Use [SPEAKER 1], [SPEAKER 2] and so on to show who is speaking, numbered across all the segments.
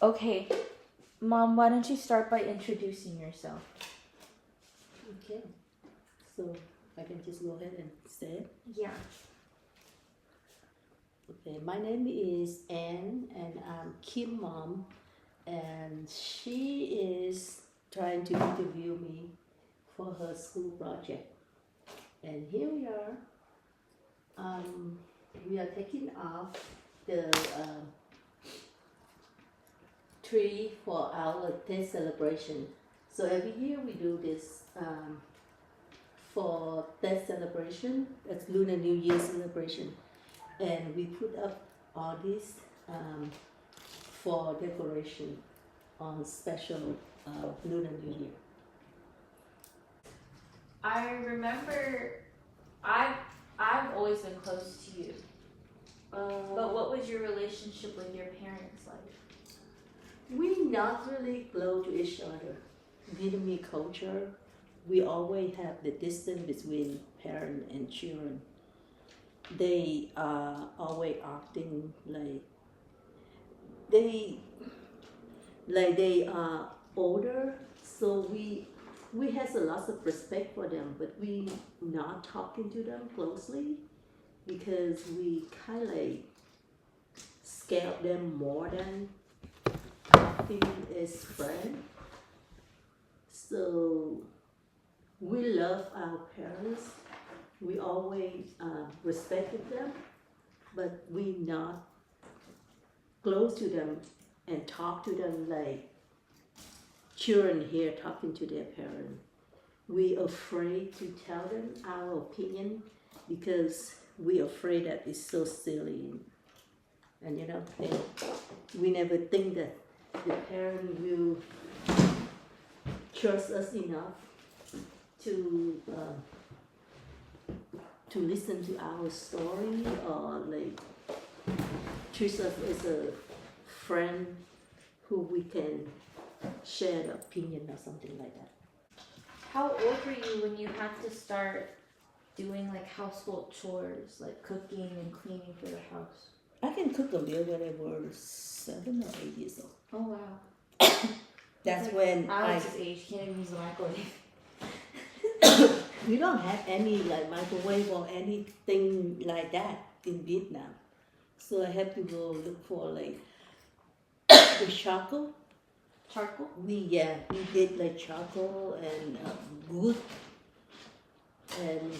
[SPEAKER 1] Okay, Mom, why don't you start by introducing yourself?
[SPEAKER 2] Okay, so I can just go ahead and say it.
[SPEAKER 1] Yeah.
[SPEAKER 2] Okay, my name is Anne and I'm Kim mom, and she is trying to interview me for her school project. And here we are. We are taking off the tree for our 10th celebration. So every year we do this for 10th celebration, that's Lunar New Year celebration. And we put up all this for decoration on special Lunar New Year.
[SPEAKER 1] I remember I've always been close to you. But what was your relationship with your parents like?
[SPEAKER 2] We not really close to each other. Vietnamese culture, we always have the distance between parent and children. They are always acting like they are older, so we has a lot of respect for them, but we not talking to them closely because we kind of like scare them more than talking as friend. So we love our parents. We always respected them, but we not close to them and talk to them like children here talking to their parents. We afraid to tell them our opinion because we afraid that it's so silly, and you know, we never think that the parent will trust us enough to listen to our story or like treat us as a friend who we can share the opinion or something like that.
[SPEAKER 1] How old were you when you had to start doing like household chores, like cooking and cleaning for the house?
[SPEAKER 2] I can cook a meal when I was 7 or 8 years old.
[SPEAKER 1] Oh wow.
[SPEAKER 2] That's
[SPEAKER 1] like
[SPEAKER 2] when
[SPEAKER 1] Alex's age, can't even use a microwave.
[SPEAKER 2] we don't have any like microwave or anything like that in Vietnam. So I have to go look for like the charcoal.
[SPEAKER 1] Charcoal?
[SPEAKER 2] We did like charcoal and wood and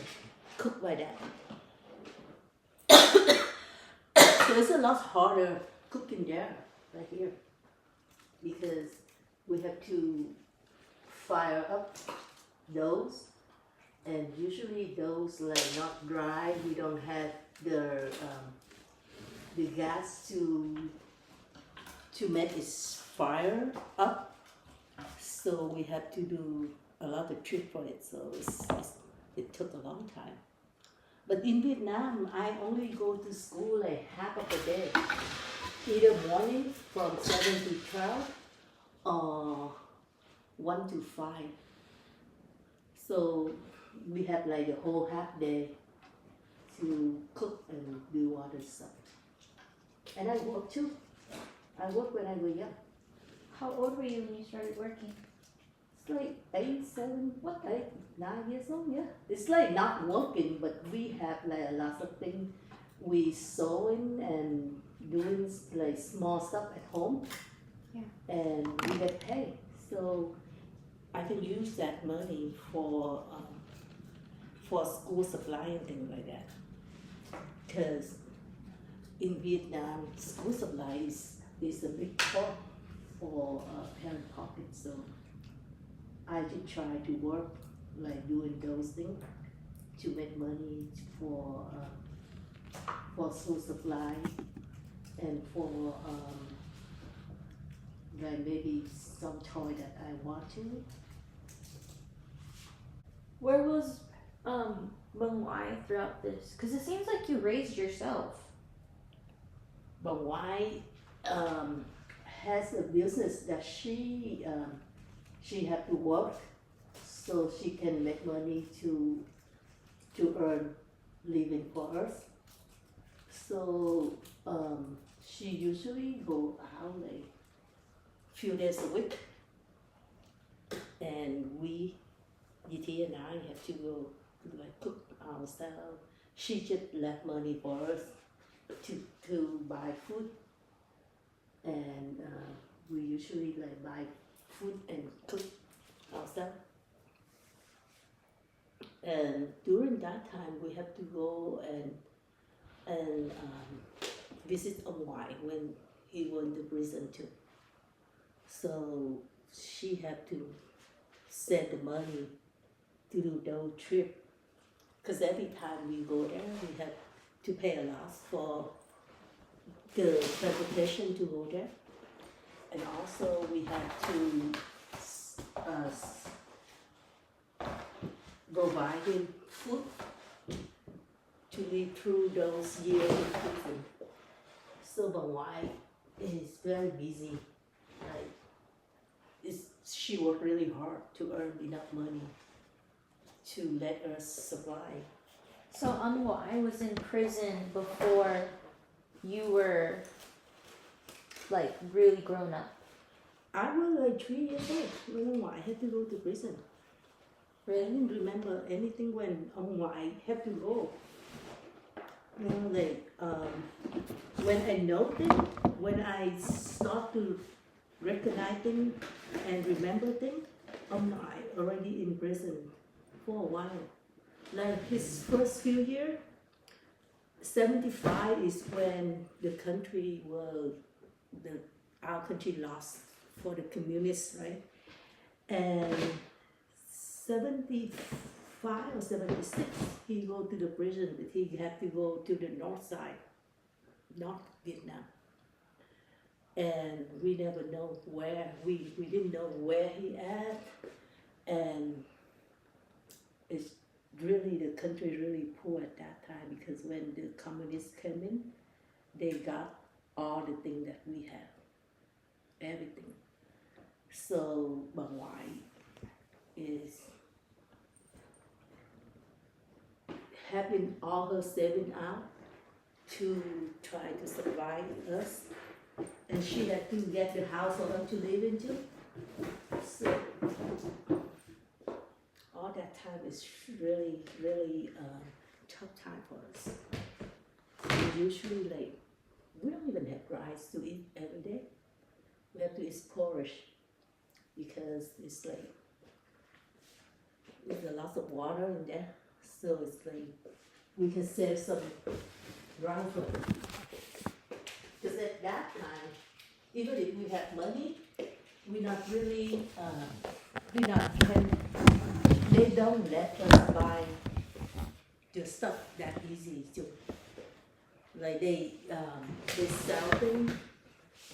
[SPEAKER 2] cook by that. So it's a lot harder cooking there, right here, because we have to fire up those, and usually those like not dry. We don't have the gas to make it fire up, so we have to do a lot of trick for it. So it took a long time. But in Vietnam, I only go to school like half of the day, either morning from 7 to 12 or 1 to 5. So we have like the whole half day to cook and do other stuff. And I work too. I worked when I was young.
[SPEAKER 1] How old were you when you started working?
[SPEAKER 2] It's like 8, 7, 8, 9 years old, yeah. It's like not working, but we have like a lot of things. We sewing and doing like small stuff at home.
[SPEAKER 1] Yeah. And
[SPEAKER 2] we get paid. So I can use that money for school supply and things like that. Because in Vietnam, school supply is a big cost for parent pocket. So I did try to work like doing those things to make money for school supply and for like maybe some toy that I want to.
[SPEAKER 1] Where was Ngo throughout this? Because it seems like you raised yourself.
[SPEAKER 2] Ngo has a business that she have to work so she can make money to earn living for us. So she usually go out like few days a week, and Yiti and I have to go like cook ourselves. She just left money for us to buy food, and we usually like buy food and cook ourselves. And during that time, we have to go and visit Ngo when he went to prison too. So she had to send the money to do those trip. Because every time we go there, we have to pay a lot for the transportation to go there. And also we had to go buy him food to live through those years in prison. So my wife is very busy. Like, she worked really hard to earn enough money to let us survive.
[SPEAKER 1] So Ngo was in prison before you were like really grown up.
[SPEAKER 2] I was like 3 years old when I had to go to prison. I didn't remember anything when I had to go. You know, like when I noted, when I start to recognize things and remember things, I already in prison for a while. Like his first few years, 75 is when the country was, our country lost for the communists, right? And 75 or 76, he go to the prison, but he had to go to the north side, North Vietnam. And we never know where, we didn't know where he at, and it's really, the country really poor at that time, because when the communists came in, they got all the things that we have, everything. So my wife is having all her saving out to try to survive us, and she had to get the house for her to live into. So all that time is really, really tough time for us. We usually like, we don't even have rice to eat every day. We have to eat porridge because it's like, there's a lot of water in there. So it's like, we can save some brown food. Because at that time, even if we have money, we're not really, they don't let us buy the stuff that easy too. Like they sell things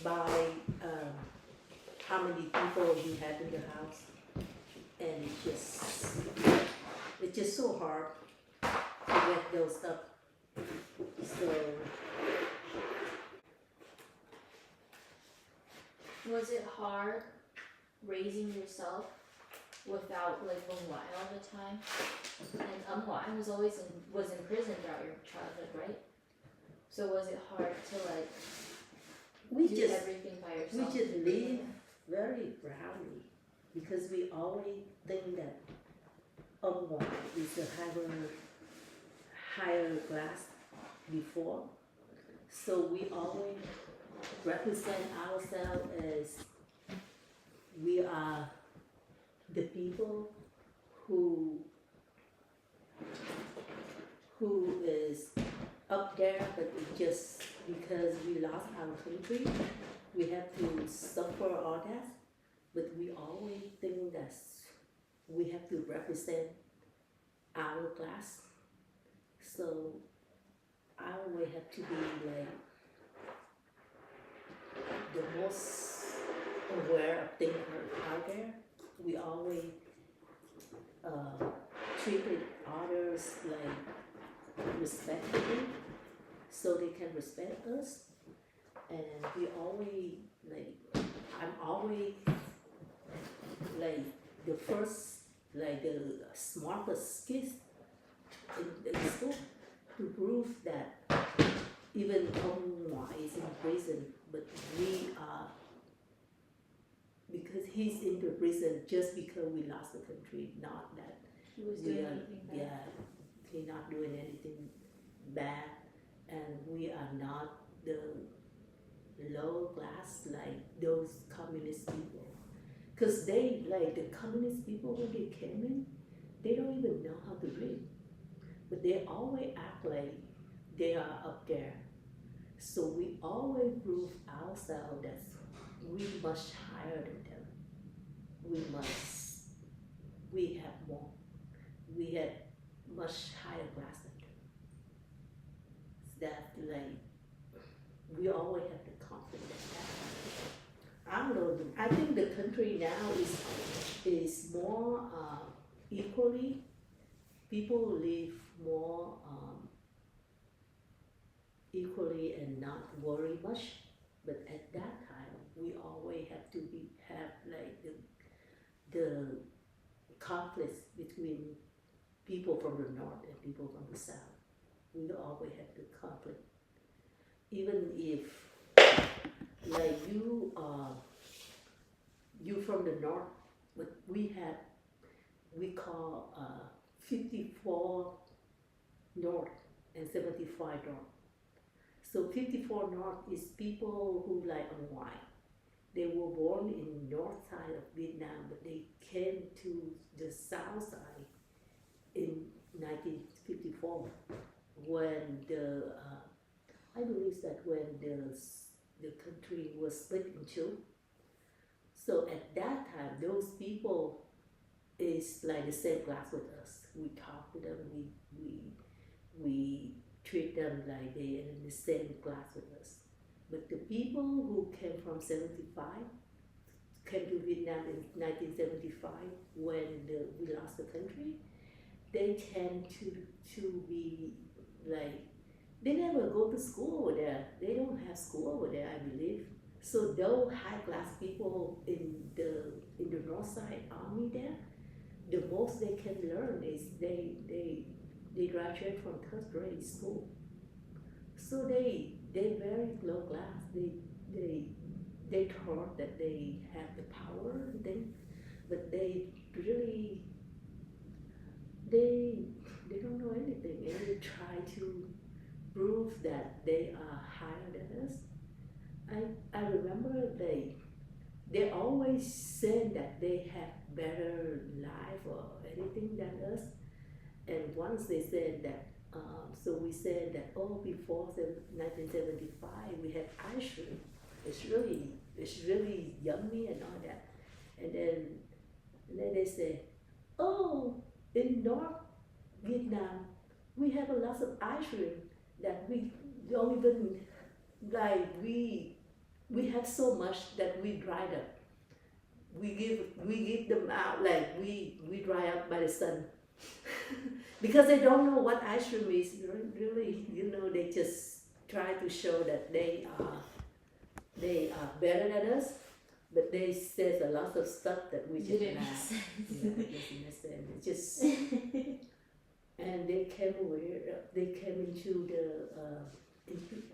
[SPEAKER 2] by how many people you have in the house, and it's just so hard to get those stuff. So
[SPEAKER 1] Was it hard raising yourself without like Ngo all the time? And Ngo was in prison throughout your childhood, right? So was it hard to like do everything by yourself?
[SPEAKER 2] We just live very proudly because we always think that Ngo is a higher class before. So we always represent ourselves as we are the people who is up there, but it just because we lost our country, we have to suffer all that. But we always think that we have to represent our class. So I always have to be like the most aware of things out there. We always treated others like respectfully, so they can respect us. And we always like, I'm always like the first, like the smartest kids in the school to prove that even Ngo is in prison, but we are because he's in the prison just because we lost the country, not that
[SPEAKER 1] He was
[SPEAKER 2] we
[SPEAKER 1] doing
[SPEAKER 2] are,
[SPEAKER 1] anything bad.
[SPEAKER 2] yeah, he's not doing anything bad, and we are not the low class like those communist people. Because they, like the communist people, when they came in, they don't even know how to read. But they always act like they are up there. So we always prove ourselves that we much higher than them. We have more. We had much higher class than them. That like, we always have the confidence. I don't know. I think the country now is more equally. People live more equally and not worry much. But at that time, we always have to have like the conflicts between people from the north and people from the south. We always have the conflict, even if like you from the north, but we call 54 north and 75 north. So 54 north is people who like on white. They were born in north side of Vietnam, but they came to the south side in 1954 when I believe that when the country was split in two. So at that time, those people is like the same class with us. We talk to them, we treat them like they are in the same class with us. But the people who came from 75, came to Vietnam in 1975 when we lost the country, they tend to be like, they never go to school over there. They don't have school over there, I believe. So those high class people in the north side army there, the most they can learn is they graduate from third grade school. So they very low class. They thought that they have the power and things, but they really they don't know anything, and they try to prove that they are higher than us. I remember they always said that they have better life or anything than us. And once they said that, so we said that, oh, before 1975 we had ice cream. It's really yummy and all that. And then they said, oh, in North Vietnam we have a lot of ice cream that we don't even like. We have so much that we dried up. We give them out, like we dry up by the sun. Because they don't know what ice cream is. Really, they just try to show that they are better than us, but they says a lot of stuff that we just
[SPEAKER 1] didn't make sense.
[SPEAKER 2] Yeah, it doesn't make sense. It just and they came into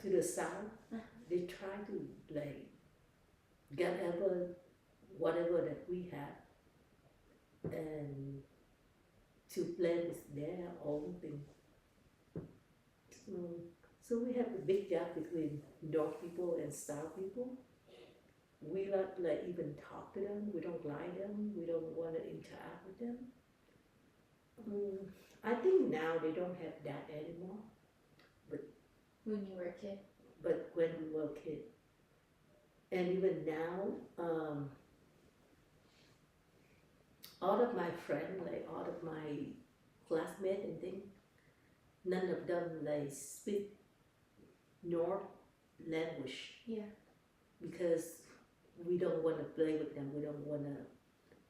[SPEAKER 2] the south. They try to like get whatever that we have and to blend with their own thing. So we have a big gap between North people and South people. We not like even talk to them. We don't like them. We don't want to interact with them. I think now they don't have that anymore.
[SPEAKER 1] When you were a kid.
[SPEAKER 2] But when we were a kid, and even now, all of my friends, like all of my classmates and things, none of them like speak North language.
[SPEAKER 1] Yeah.
[SPEAKER 2] Because we don't want to play with them. We don't want to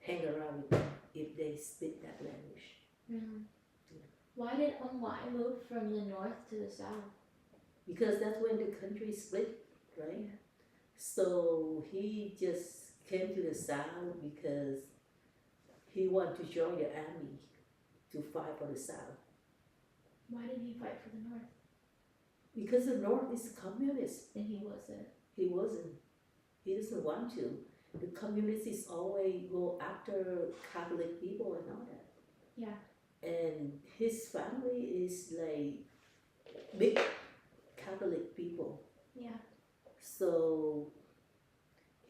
[SPEAKER 2] hang around with them if they speak that language.
[SPEAKER 1] Really?
[SPEAKER 2] Yeah.
[SPEAKER 1] Why did Ngo move from the north to the south?
[SPEAKER 2] Because that's when the country split, right?
[SPEAKER 1] Yeah.
[SPEAKER 2] So he just came to the south because he wanted to join the army to fight for the south.
[SPEAKER 1] Why didn't he fight for the north?
[SPEAKER 2] Because the north is communist.
[SPEAKER 1] And he wasn't.
[SPEAKER 2] He wasn't. He doesn't want to. the communists always go after Catholic people and all that.
[SPEAKER 1] Yeah.
[SPEAKER 2] And his family is like big Catholic people.
[SPEAKER 1] Yeah.
[SPEAKER 2] So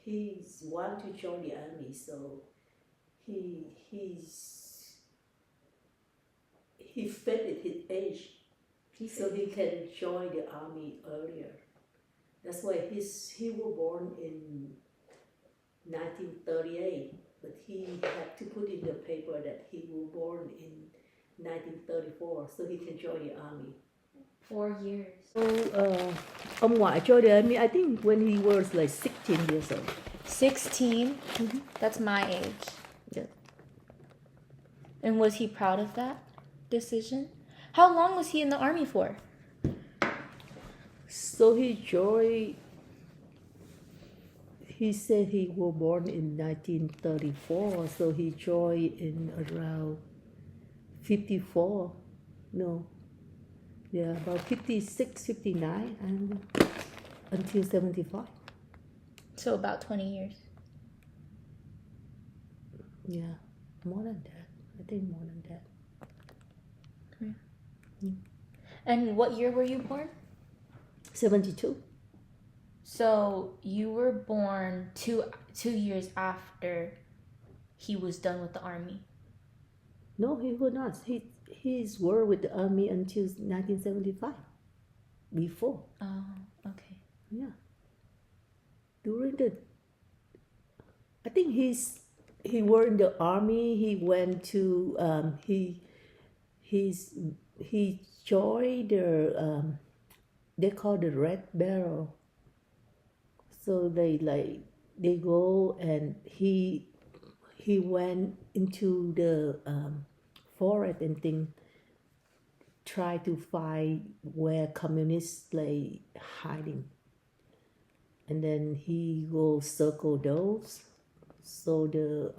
[SPEAKER 2] he's want to join the army. So he fit with his age, so he can join the army earlier. That's why he was born in 1938, but he had to put in the paper that he was born in 1934, so he can join the army.
[SPEAKER 1] 4 years.
[SPEAKER 2] So ông ngoại joined the army, I think when he was like 16 years old.
[SPEAKER 1] 16? That's my age.
[SPEAKER 2] Yeah.
[SPEAKER 1] And was he proud of that decision? How long was he in the army for?
[SPEAKER 2] So he joined. He said he was born in 1934, so he joined in around 54. No. Yeah, about 56, 59, and until 75.
[SPEAKER 1] So about 20 years.
[SPEAKER 2] Yeah, more than that. I think more than that.
[SPEAKER 1] And what year were you born?
[SPEAKER 2] 72.
[SPEAKER 1] So you were born two years after he was done with the army.
[SPEAKER 2] No, he was not. He's worked with the army until 1975. Before.
[SPEAKER 1] Oh, okay.
[SPEAKER 2] Yeah. During the, I think he worked in the army. He went to he joined the they call the Red Barrel. So they go and he went into the forest and thing, try to find where communists lay hiding, and then he go circle those, so the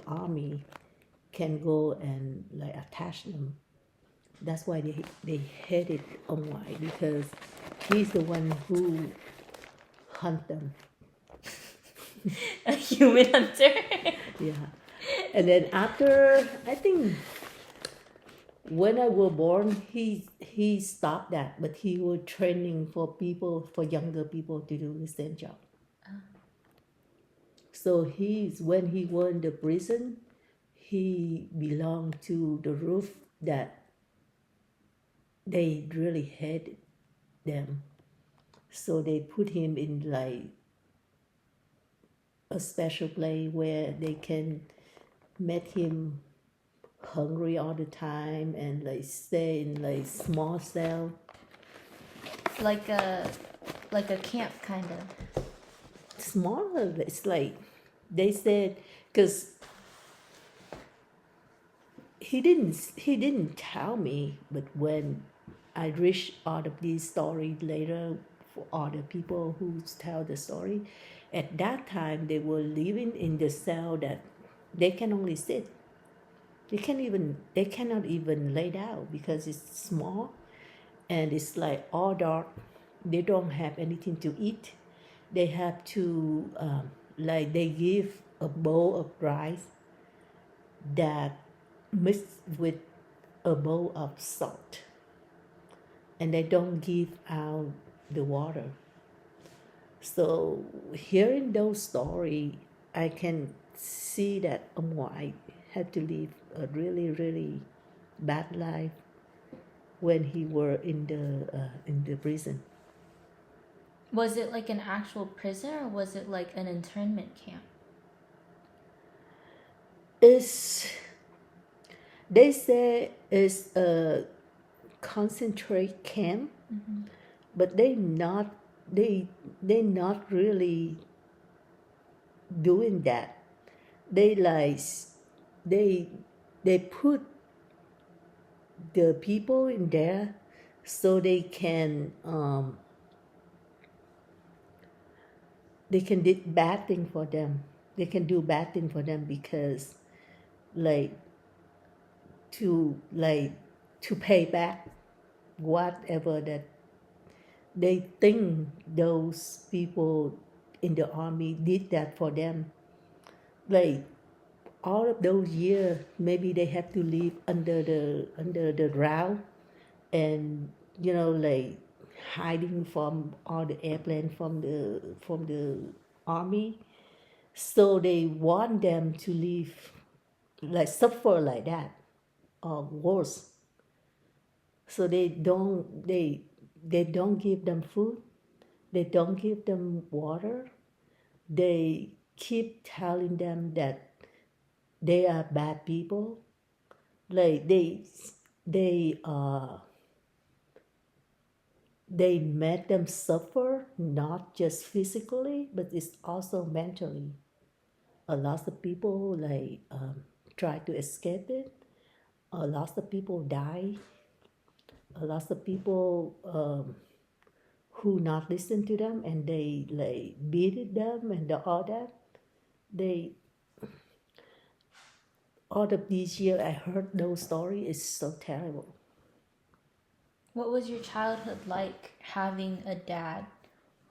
[SPEAKER 2] army can go and like attach them. That's why they hated Ngo ERWC, because he's the one who hunt them.
[SPEAKER 1] A human hunter.
[SPEAKER 2] Yeah. And then after, I think when I was born, he stopped that, but he was training for younger people to do the same job. So when he was in the prison, he belonged to the group that they really hated them. So they put him in like a special place where they can make him hungry all the time and like stay in like small cell.
[SPEAKER 1] Like a camp kind of.
[SPEAKER 2] Smaller. It's like they said, because he didn't tell me, but when I read all of these stories later for other people who tell the story, at that time they were living in the cell that they can only sit. They cannot even lay down because it's small and it's like all dark. They don't have anything to eat. They have to they give a bowl of rice that mixed with a bowl of salt, and they don't give out the water. So hearing those stories, I can see that Ngo ERWC had to live a really, really bad life when he were in the prison.
[SPEAKER 1] Was it like an actual prison or was it like an internment camp?
[SPEAKER 2] They say it's a concentrate camp, but they not really doing that. They put the people in there so they can do bad thing for them. They can do bad thing for them because to pay back whatever that they think those people in the army did that for them. Like all of those years, maybe they have to live under the ground, and like hiding from all the airplane from the army. So they want them to live like suffer like that or worse. So they don't give them food, they don't give them water, they keep telling them that they are bad people. Like they make them suffer, not just physically but it's also mentally. A lot of people try to escape it. A lot of people die. A lot of people who not listen to them, and they like beat them and all that. They all of these years I heard those stories. It's so terrible.
[SPEAKER 1] What was your childhood like having a dad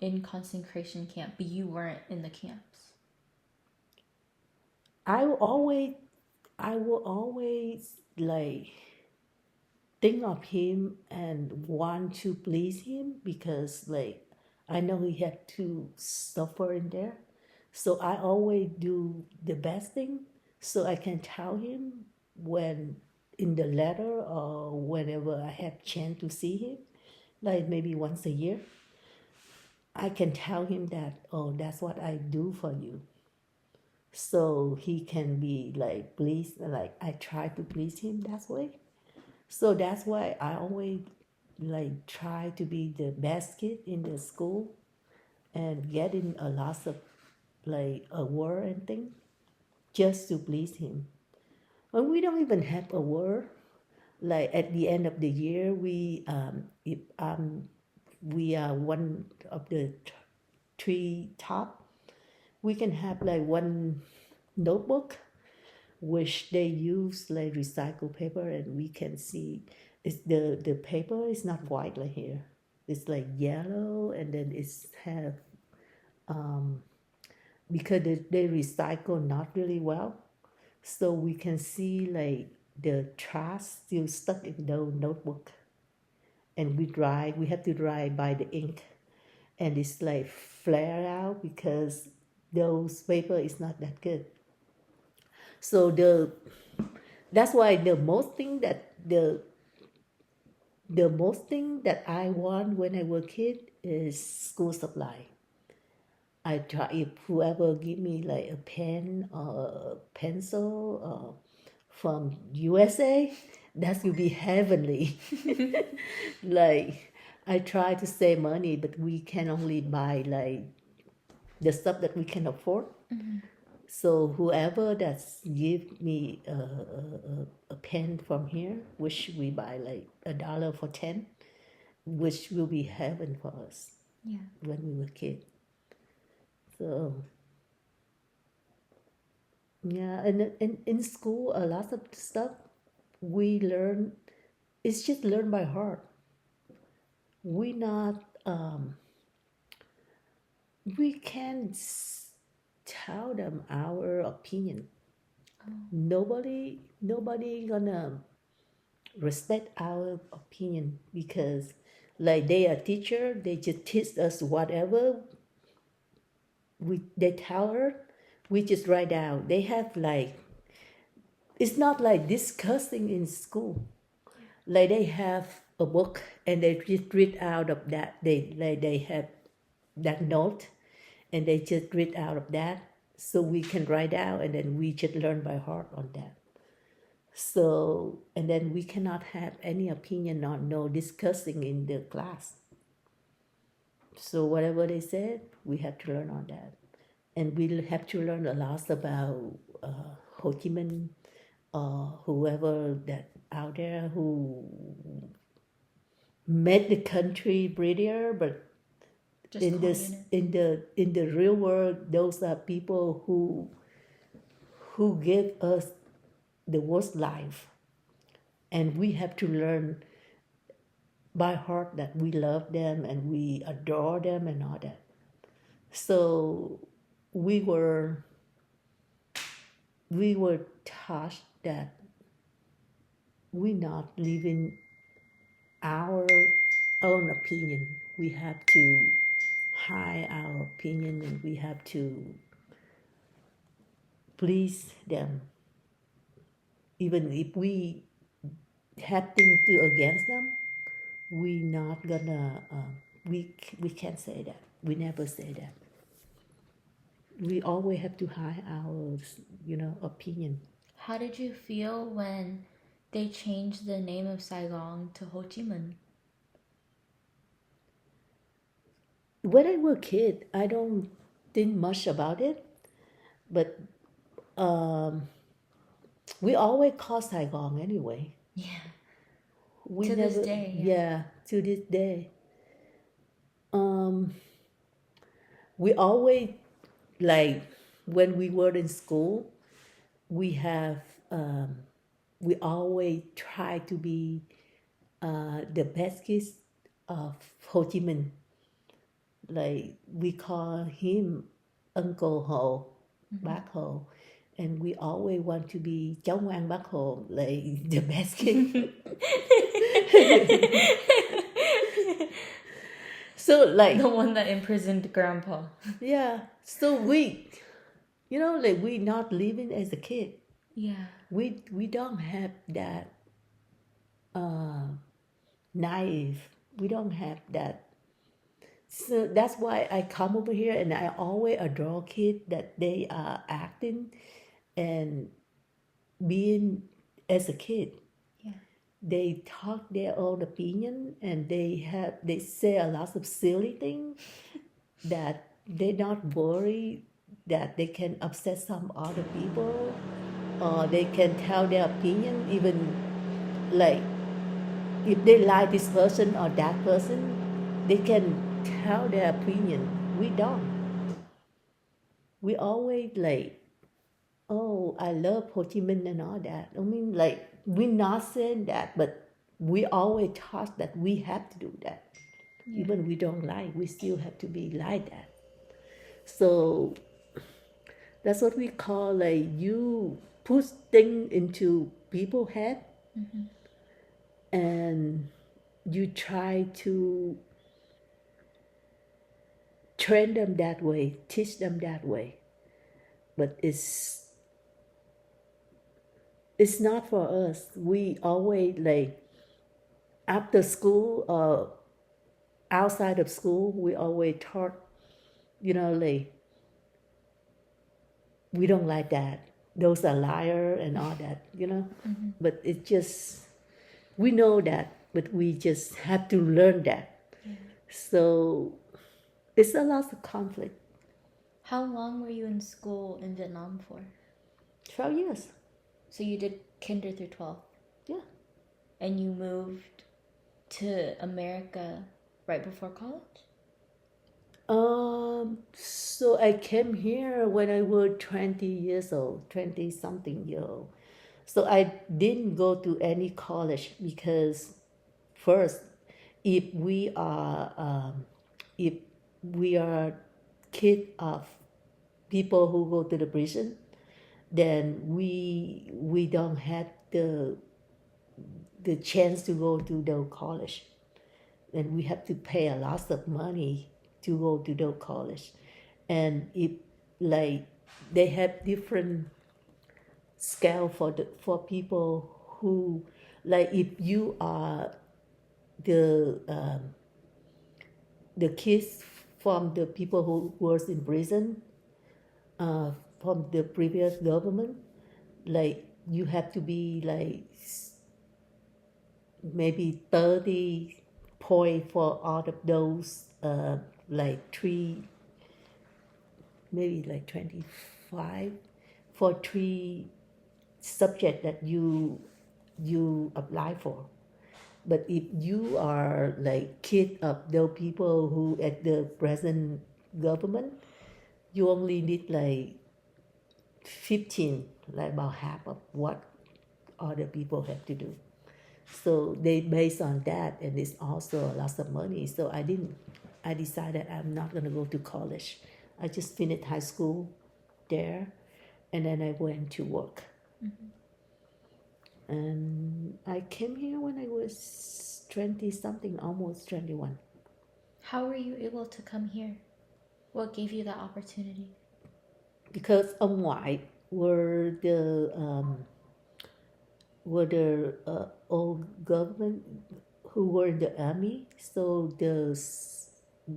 [SPEAKER 1] in concentration camp, but you weren't in the camps?
[SPEAKER 2] I will always like think of him and want to please him, because like I know he had to suffer in there. So I always do the best thing so I can tell him when in the letter or whenever I have chance to see him, like maybe once a year. I can tell him that, oh, that's what I do for you. So he can be like pleased, like I try to please him that way. So that's why I always like try to be the best kid in the school and getting a lot of like award and thing just to please him. And we don't even have a word. Like at the end of the year, if we are one of the three top, we can have like one notebook which they use like recycled paper, and we can see it's the paper is not white like here. It's like yellow, and then it's have because they recycle not really well, so we can see like the trash still stuck in the notebook, and we have to dry by the ink, and it's like flare out because those paper is not that good. So that's why the most thing that I want when I was a kid is school supply. I try, if whoever give me like a pen or a pencil from USA, that will be heavenly. Like I try to save money, but we can only buy like the stuff that we can afford.
[SPEAKER 1] Mm-hmm.
[SPEAKER 2] So whoever that's give me a pen from here, which we buy like $1 for 10, which will be heaven for us.
[SPEAKER 1] Yeah.
[SPEAKER 2] When we were kids. So yeah, and in school a lot of stuff we learn, it's just learned by heart. We not we can't tell them our opinion. Nobody gonna respect our opinion, because like they are teacher, they just teach us whatever they tell her, we just write down. They have like, it's not like discussing in school. Like they have a book and they just read out of that. They have that note and they just read out of that, so we can write out, and then we just learn by heart on that. So, and then we cannot have any opinion or no discussing in the class. So whatever they said, we have to learn on that. And we'll have to learn a lot about Ho Chi Minh or whoever that out there who made the country prettier, but
[SPEAKER 1] Just
[SPEAKER 2] in this in the real world, those are people who gave us the worst life, and we have to learn by heart that we love them and we adore them and all that. So we were taught that we not living our own opinion. We have to hide our opinion and we have to please them. Even if we have things to against them, we not gonna we can't say that. We never say that. We always have to hide our opinion.
[SPEAKER 1] How did you feel when they changed the name of Saigon to Ho Chi Minh?
[SPEAKER 2] When I was a kid, I don't think much about it, but we always call Saigon anyway.
[SPEAKER 1] Yeah.
[SPEAKER 2] We
[SPEAKER 1] To
[SPEAKER 2] never,
[SPEAKER 1] this day, yeah.
[SPEAKER 2] yeah, to this day. We always, like when we were in school, we always try to be the best kids of Ho Chi Minh. Like we call him Uncle Ho, Bác Ho, and we always want to be cháu ngoan Bác Ho, like the best kid. So like
[SPEAKER 1] The one that imprisoned Grandpa.
[SPEAKER 2] yeah, so we, like we not living as a kid.
[SPEAKER 1] Yeah.
[SPEAKER 2] We don't have that naive. We don't have that. So that's why I come over here and I always adore kids that they are acting and being as a kid.
[SPEAKER 1] Yeah.
[SPEAKER 2] They talk their own opinion and they say a lot of silly things that they not worry that they can upset some other people or they can tell their opinion even like if they like this person or that person, they can tell their opinion. We don't. We always like, oh, I love Ho Chi Minh and all that. I mean, like, we're not saying that, but we always taught that we have to do that.
[SPEAKER 1] Yeah.
[SPEAKER 2] Even we don't like, we still have to be like that. So that's what we call like you put things into people's head and you try to train them that way, teach them that way. But it's not for us. We always like after school or outside of school, we always taught, like we don't like that. Those are liar and all that, But it just we know that, but we just have to learn that.
[SPEAKER 1] Yeah.
[SPEAKER 2] So it's a lot of conflict.
[SPEAKER 1] How long were you in school in Vietnam for?
[SPEAKER 2] 12 years.
[SPEAKER 1] So you did kinder through 12?
[SPEAKER 2] Yeah.
[SPEAKER 1] And you moved to America right before college?
[SPEAKER 2] So I came here when I was 20 years old, 20 something year old. So I didn't go to any college because first, if we are kid of people who go to the prison, then we don't have the chance to go to the college, and we have to pay a lot of money to go to the college, and if like they have different scale for people who like if you are the kids from the people who was in prison from the previous government, like you have to be like maybe 30 point for all of those like 3 maybe like 25 for 3 subject that you apply for. But if you are like kid of those people who at the present government, you only need like 15, like about half of what other people have to do. So they based on that, and it's also a lot of money. So I decided I'm not gonna go to college. I just finished high school there, and then I went to work. And I came here when I was 20 something, almost 21.
[SPEAKER 1] How were you able to come here? What gave you that opportunity?
[SPEAKER 2] Because ông ngoại were the old government who were in the army, so the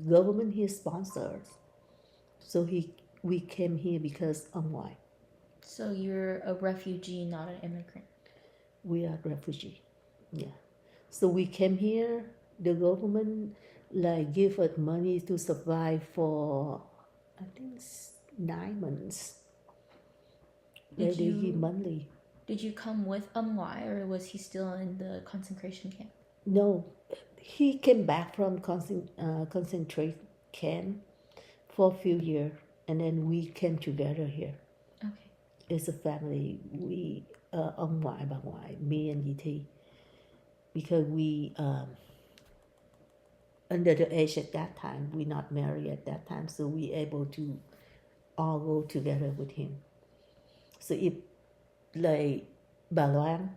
[SPEAKER 2] government here sponsored. So we came here because ông ngoại.
[SPEAKER 1] So you're a refugee, not an immigrant.
[SPEAKER 2] We are refugee, yeah. So we came here. The government like give us money to survive for I think 9 months. They give monthly.
[SPEAKER 1] Did you come with Ngo, or was he still in the concentration camp?
[SPEAKER 2] No, he came back from concentration camp for a few years, and then we came together here.
[SPEAKER 1] Okay.
[SPEAKER 2] As a family, we ông ngoại, bà ngoại, me and DT, because we under the age at that time, we not married at that time, so we able to all go together with him. So if like bà Loan,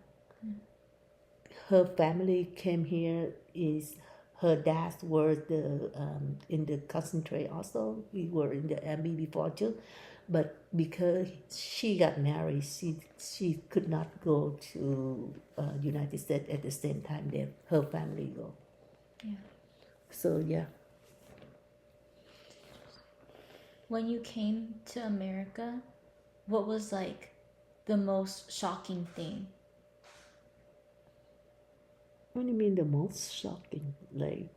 [SPEAKER 2] her family came here, is her dad was in the concentrate also. We were in the army before too, but because she got married, she could not go to United States at the same time that her family go.
[SPEAKER 1] Yeah.
[SPEAKER 2] So yeah.
[SPEAKER 1] When you came to America, what was like the most shocking thing?
[SPEAKER 2] What do you mean the most shocking? Like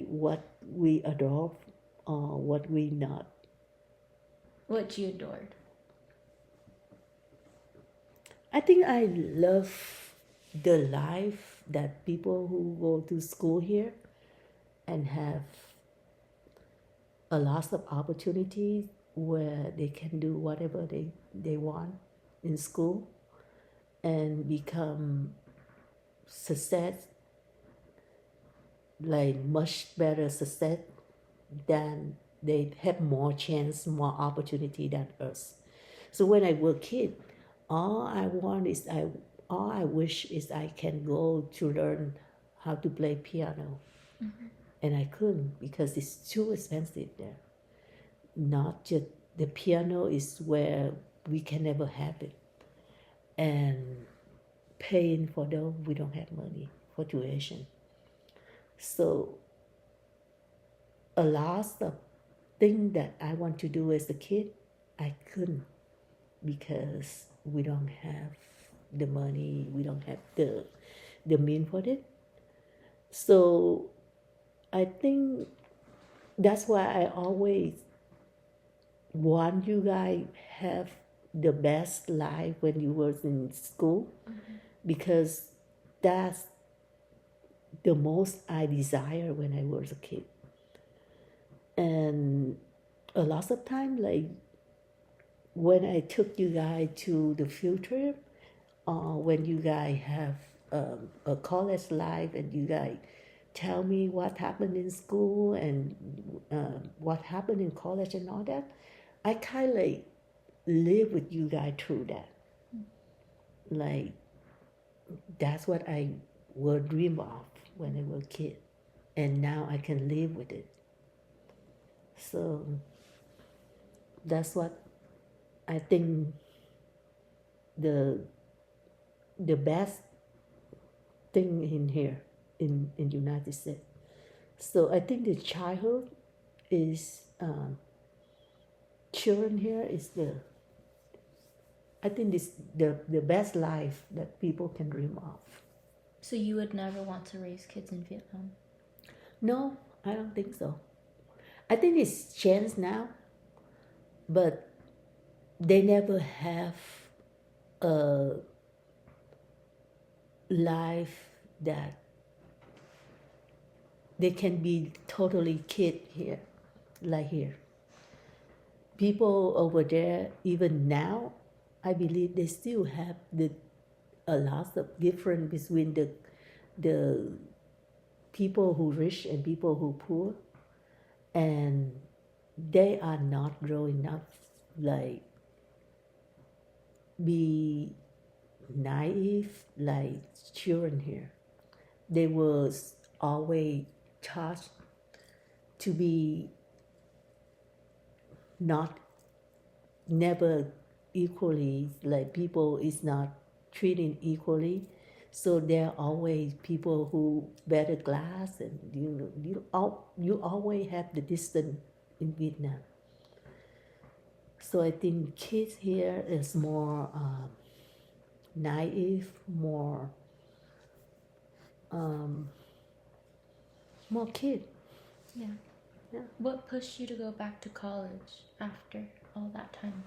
[SPEAKER 2] what we adore or what we not?
[SPEAKER 1] What you adored?
[SPEAKER 2] I think I love the life that people who go to school here and have a lot of opportunities where they can do whatever they want in school and become success, like much better success than they have more chance, more opportunity than us. So when I were a kid, all I wish is I can go to learn how to play piano. And I couldn't because it's too expensive there. Not just the piano is where we can never have it. And paying for those, we don't have money for tuition. So a lot of things that I want to do as a kid, I couldn't because we don't have the money, we don't have the means for it. So I think that's why I always want you guys have the best life when you were in school, because that's the most I desire when I was a kid. And a lot of time, like when I took you guys to the field trip, when you guys have a college life and you guys tell me what happened in school and what happened in college and all that, I kind of like live with you guys through that. Like that's what I would dream of when I was a kid, and now I can live with it. So that's what I think the best thing in here in United States. So I think the childhood is children here is I think it's the best life that people can dream of.
[SPEAKER 1] So you would never want to raise kids in Vietnam?
[SPEAKER 2] No, I don't think so. I think it's changed now, but they never have a life that they can be totally kid here, like here. People over there, even now, I believe they still have a lot of difference between the people who rich and people who poor, and they are not growing up like be naive like children here. They was always taught to be not never equally, like people is not treated equally. So there are always people who better class, and you always have the distance in Vietnam. So I think kids here is more naive, more more kid.
[SPEAKER 1] Yeah.
[SPEAKER 2] Yeah.
[SPEAKER 1] What pushed you to go back to college after all that time?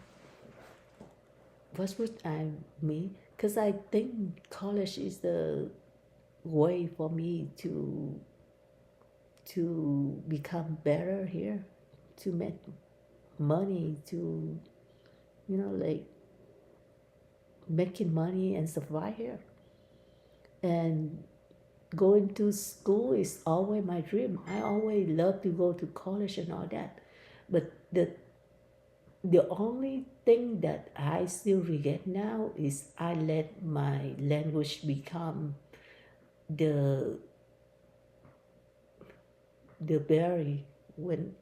[SPEAKER 2] What would I mean? Because I think college is the way for me to become better here, to make money, to like making money and survive here. And going to school is always my dream. I always love to go to college and all that. But the only thing that I still regret now is I let my language become the barrier when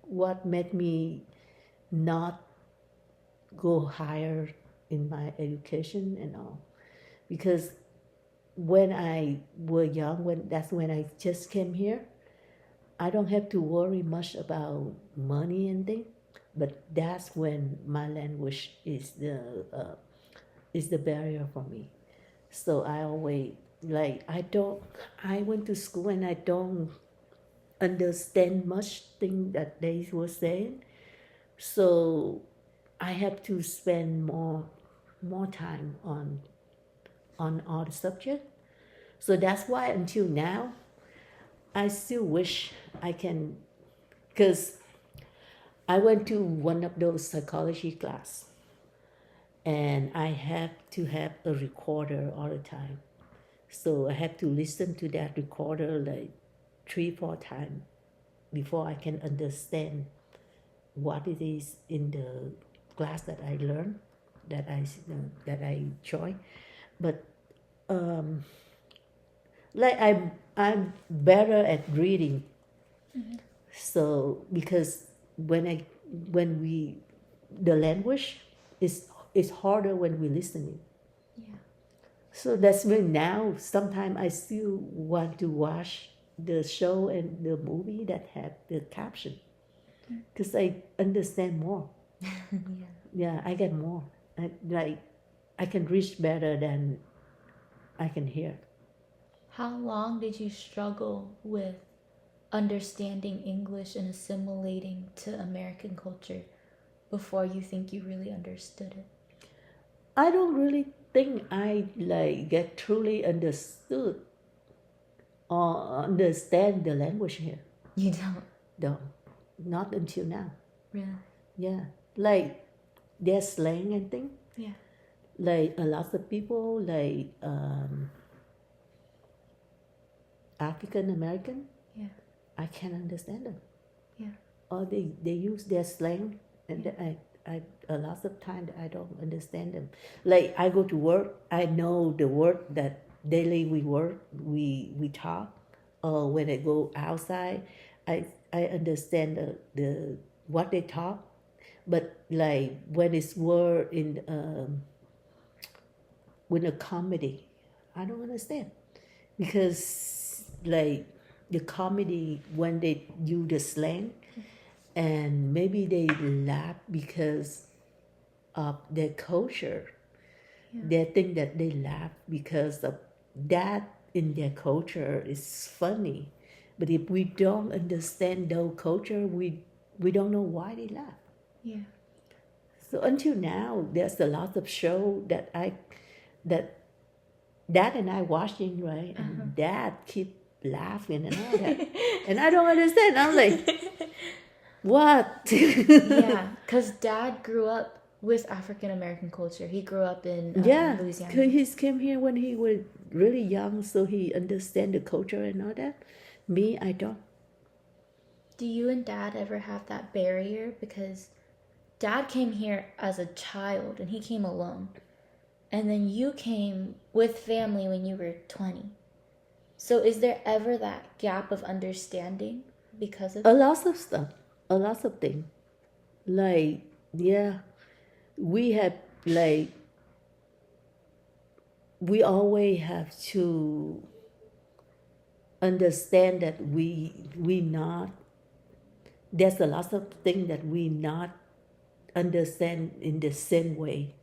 [SPEAKER 2] what made me not go higher in my education and all. Because when I was young, that's when I just came here, I don't have to worry much about money and things. But that's when my language is the barrier for me. So I always I went to school and I don't understand much thing that they were saying. So I have to spend more time on all the subject. So that's why until now, I still wish I can, because I went to one of those psychology class, and I have to have a recorder all the time. So I have to listen to that recorder like 3-4 times before I can understand what it is in the class that I learned, that I join. But I'm better at reading. So because when the language is harder when we listening.
[SPEAKER 1] Yeah.
[SPEAKER 2] So that's when now sometimes I still want to watch the show and the movie that have the caption, because I understand more. Yeah, I get more. I can reach better than I can hear.
[SPEAKER 1] How long did you struggle with understanding English and assimilating to American culture before you think you really understood it?
[SPEAKER 2] I don't really think I get truly understood or understand the language here.
[SPEAKER 1] You don't?
[SPEAKER 2] No, not until now.
[SPEAKER 1] Really?
[SPEAKER 2] Yeah, like their slang and thing.
[SPEAKER 1] Yeah.
[SPEAKER 2] Like a lot of people African American.
[SPEAKER 1] Yeah.
[SPEAKER 2] I can't understand them.
[SPEAKER 1] Yeah.
[SPEAKER 2] Or they use their slang, and I a lot of time I don't understand them. Like I go to work, I know the word that daily we talk, or when I go outside, I understand the what they talk. But like when it's word in with a comedy, I don't understand, because like the comedy when they use the slang, and maybe they laugh because of their culture.
[SPEAKER 1] Yeah.
[SPEAKER 2] They think that they laugh because of that in their culture is funny. But if we don't understand their culture, we don't know why they laugh.
[SPEAKER 1] Yeah.
[SPEAKER 2] So until now, there's a lot of show that Dad and I watching, right? And Dad keep laughing and all that. And I don't understand. I'm like, what?
[SPEAKER 1] Yeah, because Dad grew up with African American culture. He grew up in Louisiana.
[SPEAKER 2] He came here when he was really young, so he understand the culture and all that. Me, I don't.
[SPEAKER 1] Do you and Dad ever have that barrier? Because Dad came here as a child and he came alone. And then you came with family when you were 20. So is there ever that gap of understanding because of
[SPEAKER 2] A lot of stuff, a lot of things. Like, yeah, we have, like, we always have to understand that we not, there's a lot of things that we not understand in the same way.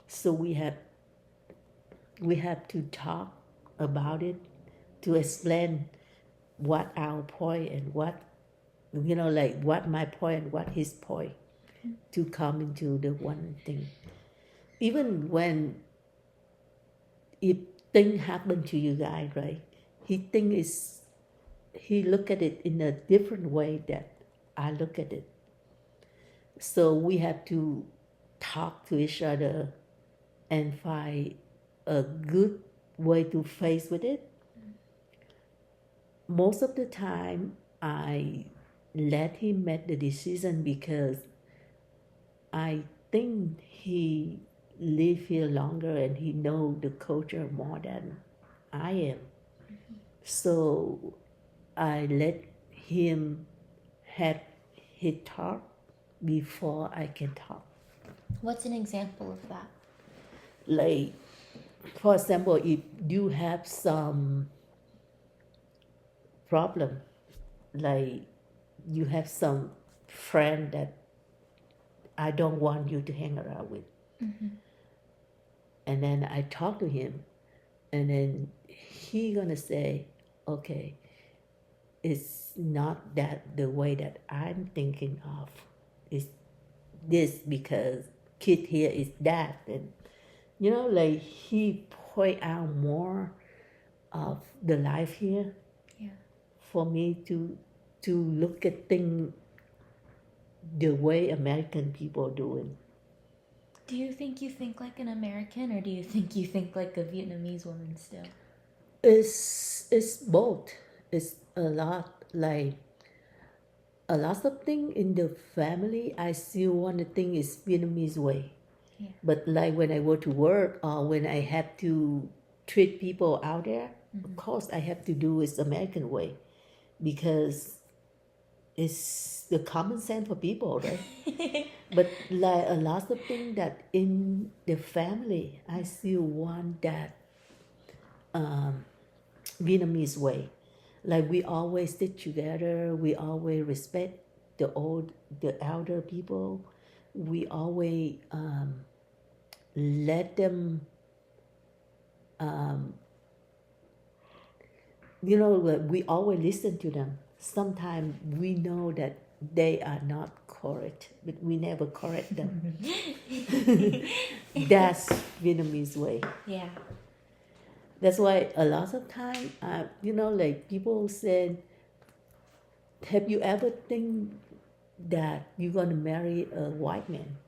[SPEAKER 2] So we have to talk about it, to explain what our point and what, like what my point and what his point, to come into the one thing. Even when if thing happen to you guys, right? He look at it in a different way that I look at it. So we have to talk to each other and find a good way to face with it. Most of the time, I let him make the decision because I think he live here longer and he know the culture more than I am. So I let him have his talk before I can talk.
[SPEAKER 1] What's an example of that?
[SPEAKER 2] Like, for example, if you have some problem, like you have some friend that I don't want you to hang around with, and then I talk to him, and then he gonna say, okay, it's not that the way that I'm thinking of. It's this because kid here is that, and like he point out more of the life here.
[SPEAKER 1] Yeah.
[SPEAKER 2] For me to look at things the way American people doing.
[SPEAKER 1] Do you think like an American, or do you think like a Vietnamese woman still?
[SPEAKER 2] It's both. It's a lot of things in the family. I still want to think is Vietnamese way.
[SPEAKER 1] Yeah.
[SPEAKER 2] But like when I go to work or when I have to treat people out there, of course I have to do it American way, because it's the common sense for people, right? But like a lot of things that in the family, I still want that Vietnamese way. Like we always sit together, we always respect the elder people. We always let them, we always listen to them. Sometimes we know that they are not correct, but we never correct them. That's Vietnamese way.
[SPEAKER 1] Yeah.
[SPEAKER 2] That's why a lot of time, like people said, have you ever think that you're gonna marry a white man?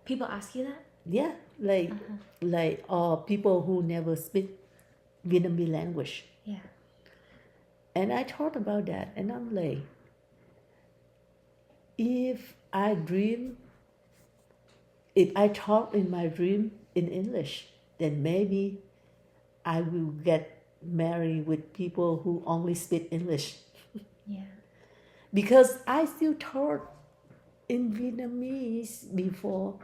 [SPEAKER 1] People ask you that?
[SPEAKER 2] Yeah, like or people who never speak Vietnamese language.
[SPEAKER 1] Yeah.
[SPEAKER 2] And I thought about that, and I'm like, if I talk in my dream in English, then maybe I will get married with people who only speak English.
[SPEAKER 1] Yeah.
[SPEAKER 2] Because I still talk in Vietnamese before.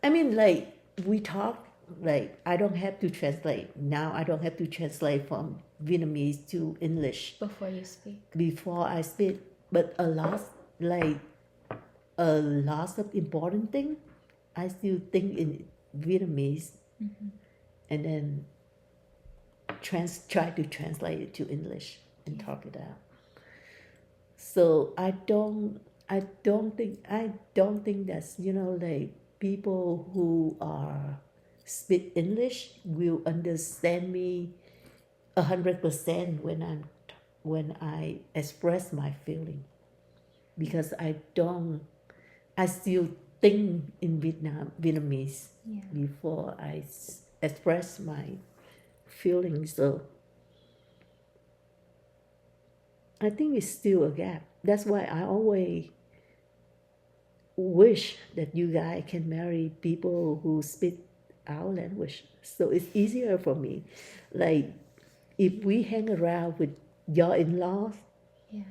[SPEAKER 2] I mean, like, we talk, like, I don't have to translate. Now I don't have to translate from Vietnamese to English.
[SPEAKER 1] Before you speak.
[SPEAKER 2] Before I speak. But a lot of important thing, I still think in Vietnamese. And then try to translate it to English and talk it out. So I don't think that's like people who are speak English will understand me 100% when I express my feeling, because I still think in Vietnamese before I express my feelings. So I think it's still a gap. That's why I always wish that you guys can marry people who speak our language. So it's easier for me. Like if we hang around with your in-laws,
[SPEAKER 1] Yeah.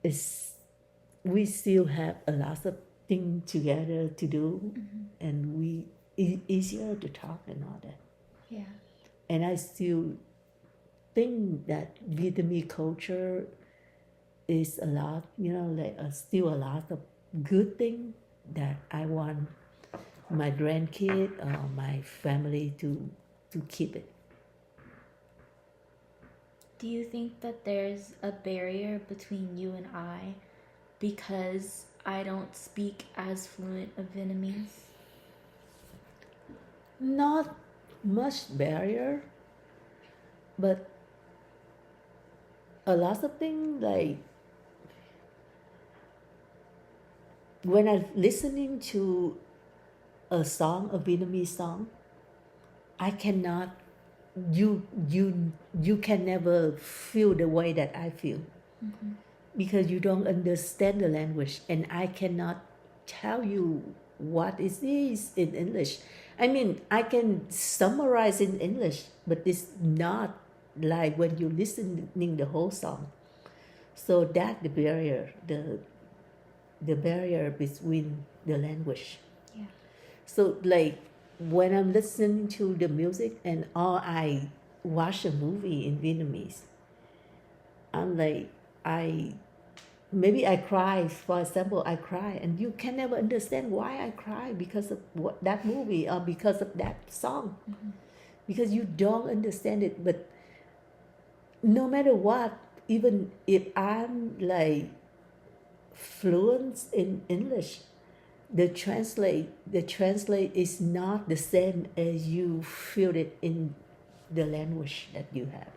[SPEAKER 2] it's we still have a lot of things together to do, and easier to talk and all that.
[SPEAKER 1] Yeah.
[SPEAKER 2] And I still think that Vietnamese culture is a lot, like still a lot of good thing that I want my grandkid or my family to keep it.
[SPEAKER 1] Do you think that there's a barrier between you and I because I don't speak as fluent of Vietnamese?
[SPEAKER 2] Not much barrier, but a lot of things like when I'm listening to a song, a Vietnamese song, I cannot you can never feel the way that I feel because you don't understand the language, and I cannot tell you what it is in English. I mean, I can summarize in English, but it's not like when you listening the whole song. So that the barrier, the barrier between the language.
[SPEAKER 1] Yeah.
[SPEAKER 2] So like when I'm listening to the music and or I watch a movie in Vietnamese, I'm like maybe I cry. For example, I cry, and you can never understand why I cry because of what that movie or because of that song, because you don't understand it. But no matter what, even if I'm like fluent in English, the translate is not the same as you feel it in the language that you have.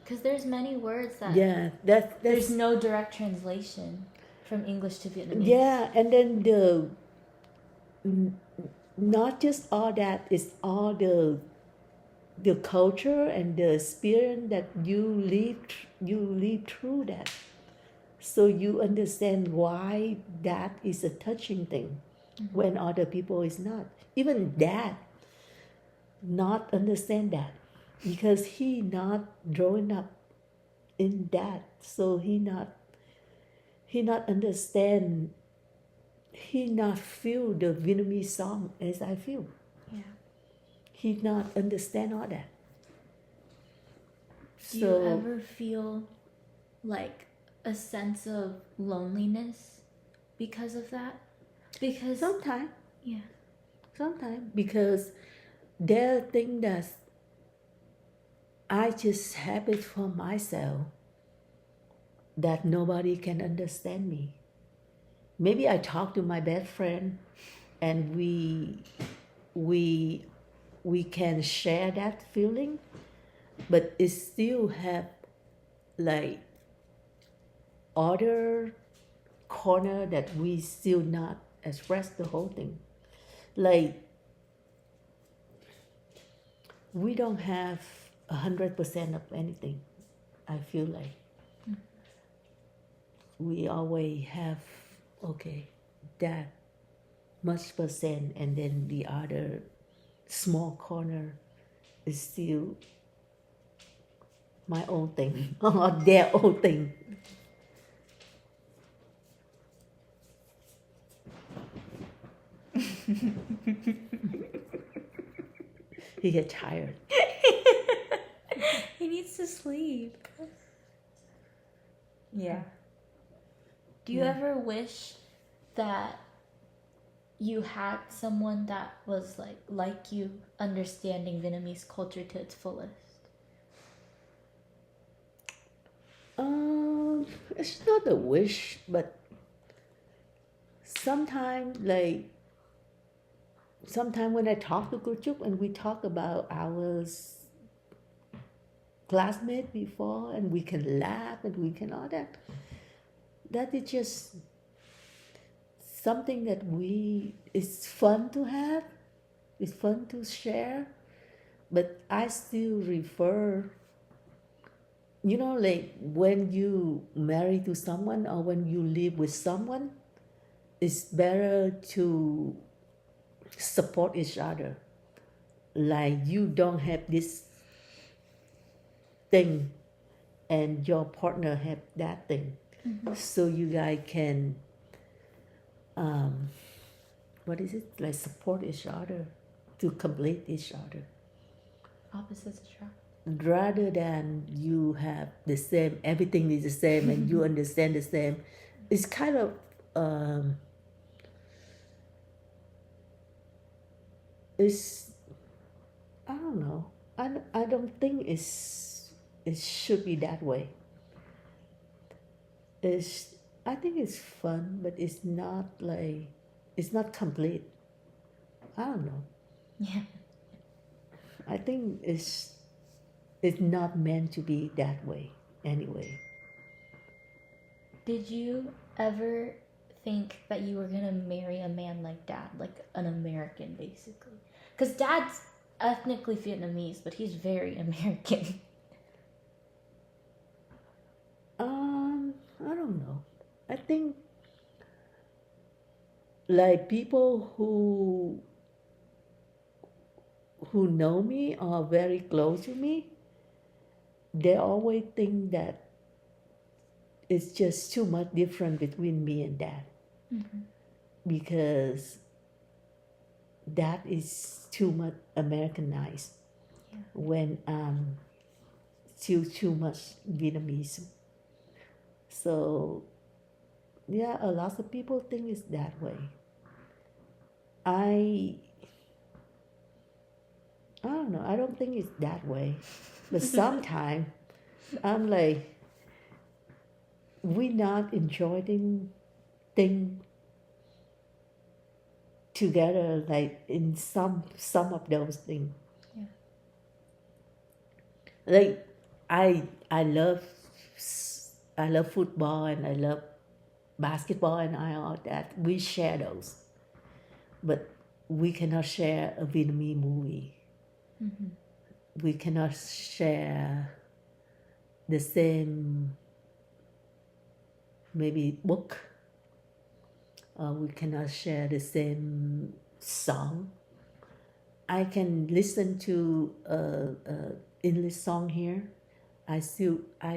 [SPEAKER 1] Because there's many words that
[SPEAKER 2] That's
[SPEAKER 1] there's no direct translation from English to Vietnamese.
[SPEAKER 2] Yeah, and then not just all that, it's all the culture and the experience that you live through that, so you understand why that is a touching thing when other people is not. Even dad not understand that because he not growing up in that, so he not understand, he not feel the Vietnamese song as I feel.
[SPEAKER 1] Yeah.
[SPEAKER 2] He not understand all that.
[SPEAKER 1] Do you ever feel like a sense of loneliness because of that? Because
[SPEAKER 2] sometimes
[SPEAKER 1] yeah.
[SPEAKER 2] because there are things that I just have it for myself that nobody can understand me. Maybe I talk to my best friend and we can share that feeling, but it still have like other corner that we still not express the whole thing. Like we don't have 100% of anything. I feel like we always have that much percent, and then the other small corner is still my own thing or their own thing. He get tired.
[SPEAKER 1] He needs to sleep. Yeah. Do you ever wish that you had someone that was like you, understanding Vietnamese culture to its fullest?
[SPEAKER 2] It's not a wish, but sometimes when I talk to Kuchuk and we talk about our classmate before, and we can laugh and we can all that is just something that it's fun to have, it's fun to share, but I still refer you know, like when you marry to someone or when you live with someone, it's better to support each other. Like you don't have this thing and your partner have that thing. So you guys can what is it? Like support each other to complete each other.
[SPEAKER 1] Opposites attract.
[SPEAKER 2] Rather than you have the same, everything is the same and you understand the same. It's kind of it's I don't know. I don't think it should be that way. It's I think it's fun, but it's not like it's not complete. I don't know.
[SPEAKER 1] Yeah.
[SPEAKER 2] I think it's not meant to be that way anyway.
[SPEAKER 1] Did you ever think that you were gonna marry a man like Dad, like an American, basically? Because Dad's ethnically Vietnamese, but he's very American.
[SPEAKER 2] I don't know. I think like people who know me or very close to me, they always think that it's just too much different between me and Dad. Because that is too much Americanized when still too much Vietnamese. So yeah, a lot of people think it's that way. I don't know. I don't think it's that way. But sometimes I'm like, we not enjoying things together, like in some of those things.
[SPEAKER 1] Yeah.
[SPEAKER 2] Like I love football and I love basketball and all that. We share those, but we cannot share a Vietnamese movie. We cannot share the same maybe book. We cannot share the same song. I can listen to English song here. I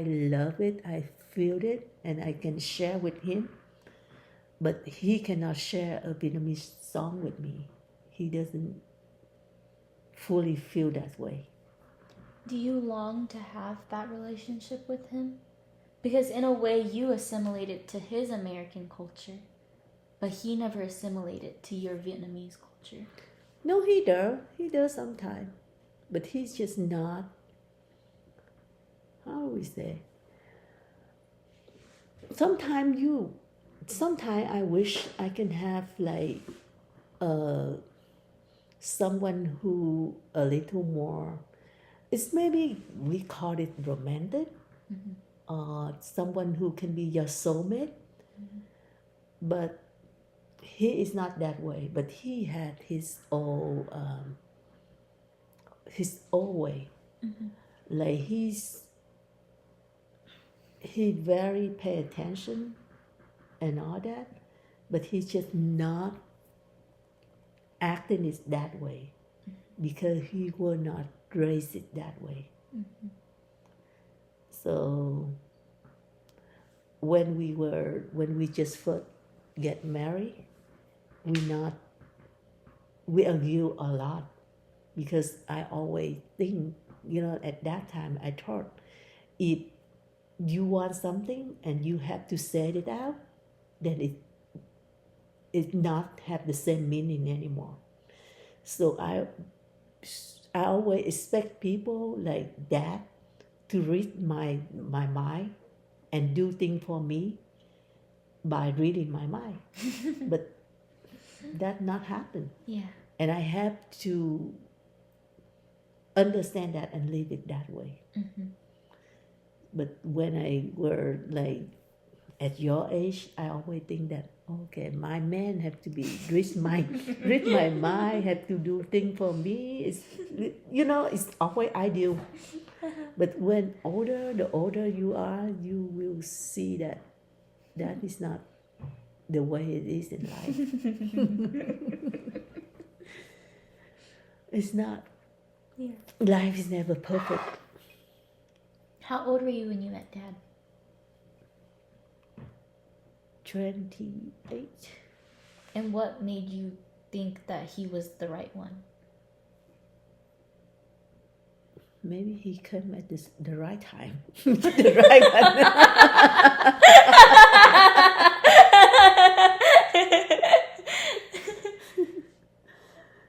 [SPEAKER 2] love it. I feel it, and I can share with him. But he cannot share a Vietnamese song with me. He doesn't fully feel that way.
[SPEAKER 1] Do you long to have that relationship with him? Because in a way you assimilated to his American culture, but he never assimilated to your Vietnamese culture.
[SPEAKER 2] No, he does. He does sometimes. But he's just not, how do we say? Sometimes I wish I can have like someone who a little more, it's maybe we call it romantic, someone who can be your soulmate. But he is not that way. But he had his own way. Like he very pay attention and all that, but he's just not acting it that way because he will not raise it that way. So when we just first get married, we argue a lot because I always think, at that time I thought if you want something and you have to say it out, then it not have the same meaning anymore. So I always expect people like that to read my mind and do things for me by reading my mind. But that not happen.
[SPEAKER 1] Yeah.
[SPEAKER 2] And I have to understand that and live it that way. But when I were like at your age, I always think that okay, my man have to be read my mind, have to do things for me. It's always ideal. But when the older you are, you will see that is not the way it is in life. It's not.
[SPEAKER 3] Yeah.
[SPEAKER 2] Life is never perfect.
[SPEAKER 3] How old were you when you met Dad?
[SPEAKER 2] 28.
[SPEAKER 3] And what made you think that he was the right one?
[SPEAKER 2] Maybe he came at the right time. The right one.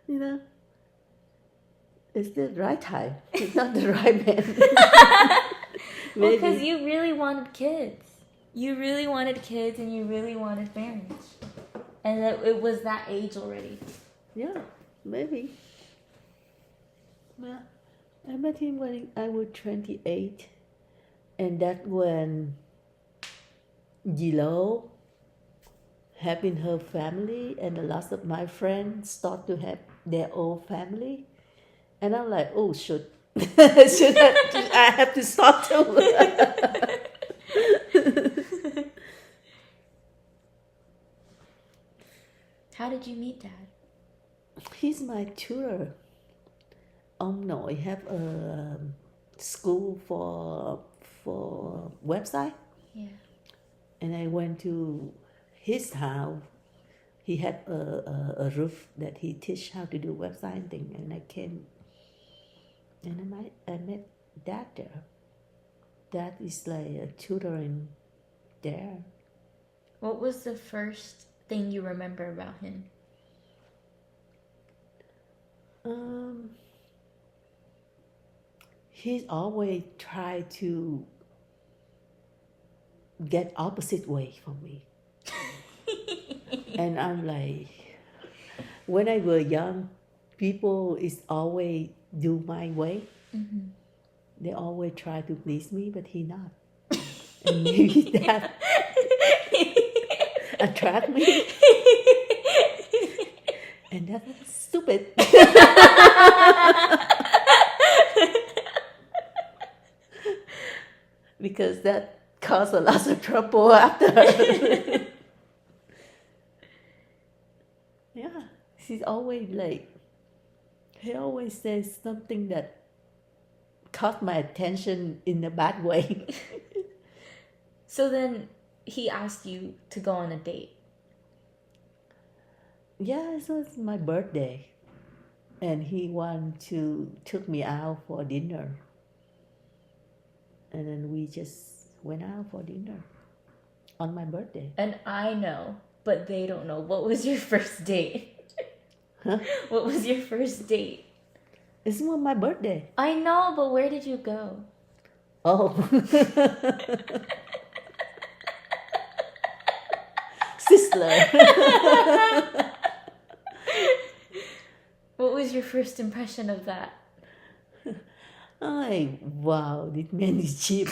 [SPEAKER 2] You know, it's the right time. It's not the right man.
[SPEAKER 3] Well, because you really wanted kids. You really wanted kids and you really wanted marriage. And it was that age already.
[SPEAKER 2] Yeah, maybe. Well, I met him when I was 28. And that when Gilo having her family and the last of my friends start to have their own family. And I'm like, oh, should I have to start too?
[SPEAKER 3] How did you meet Dad?
[SPEAKER 2] He's my tutor. No, I have a school for website.
[SPEAKER 3] Yeah.
[SPEAKER 2] And I went to his house. He had a roof that he teach how to do website thing, and I came. And I met Dad there. Dad is like a tutoring there.
[SPEAKER 3] What was the first thing you remember about him?
[SPEAKER 2] He's always tried to get opposite way from me. And I'm like, when I was young, people is always do my way.
[SPEAKER 3] Mm-hmm.
[SPEAKER 2] They always try to please me, but he not. And maybe that attract me. And that's stupid. Because that caused a lot of trouble after. Yeah, he's always like, he always says something that caught my attention in a bad way.
[SPEAKER 3] So then he asked you to go on a date.
[SPEAKER 2] Yeah, it was my birthday. And he took me out for dinner. And then we just went out for dinner on my birthday.
[SPEAKER 3] And I know, but they don't know. What was your first date?
[SPEAKER 2] Huh?
[SPEAKER 3] What was your first date?
[SPEAKER 2] It's on my birthday.
[SPEAKER 3] I know, but where did you go?
[SPEAKER 2] Oh. Sizzler.
[SPEAKER 3] What was your first impression of that?
[SPEAKER 2] Wow, this man is cheap.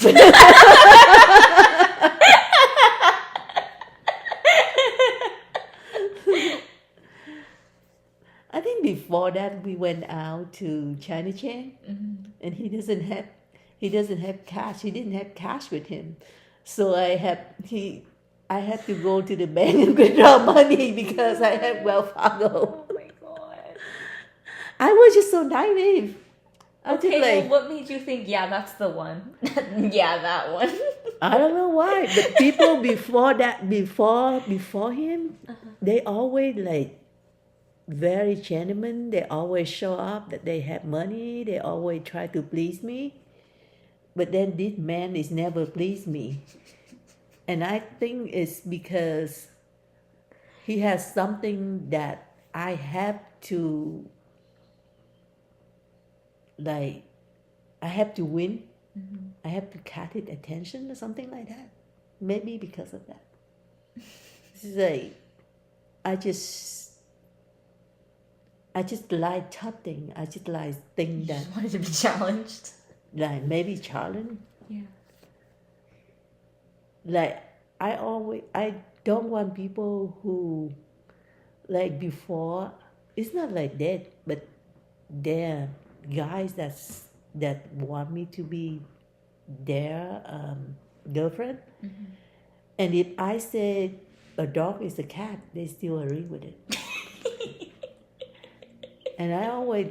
[SPEAKER 2] I think before that we went out to Chinatown, and he doesn't have cash. He didn't have cash with him, so I had to go to the bank and withdraw money because I had Wells Fargo.
[SPEAKER 3] Oh my god.
[SPEAKER 2] I was just so naive.
[SPEAKER 3] Okay, well, what made you think, yeah, that's the one? Yeah, that one.
[SPEAKER 2] I don't know why, but people before him, they always like very gentlemen. They always show up that they have money. They always try to please me. But then this man is never pleased me. And I think it's because he has something that I have to, like, I have to win. I have to catch his attention or something like that. Maybe because of that. It's like, I just like chatting. I just like things that,
[SPEAKER 3] Just wanted to be challenged.
[SPEAKER 2] like, maybe challenge.
[SPEAKER 3] Yeah.
[SPEAKER 2] Like, I don't want people who, like, before, it's not like that, but they're guys that's that want me to be their girlfriend.
[SPEAKER 3] Mm-hmm.
[SPEAKER 2] And if I say a dog is a cat, they still agree with it. And I always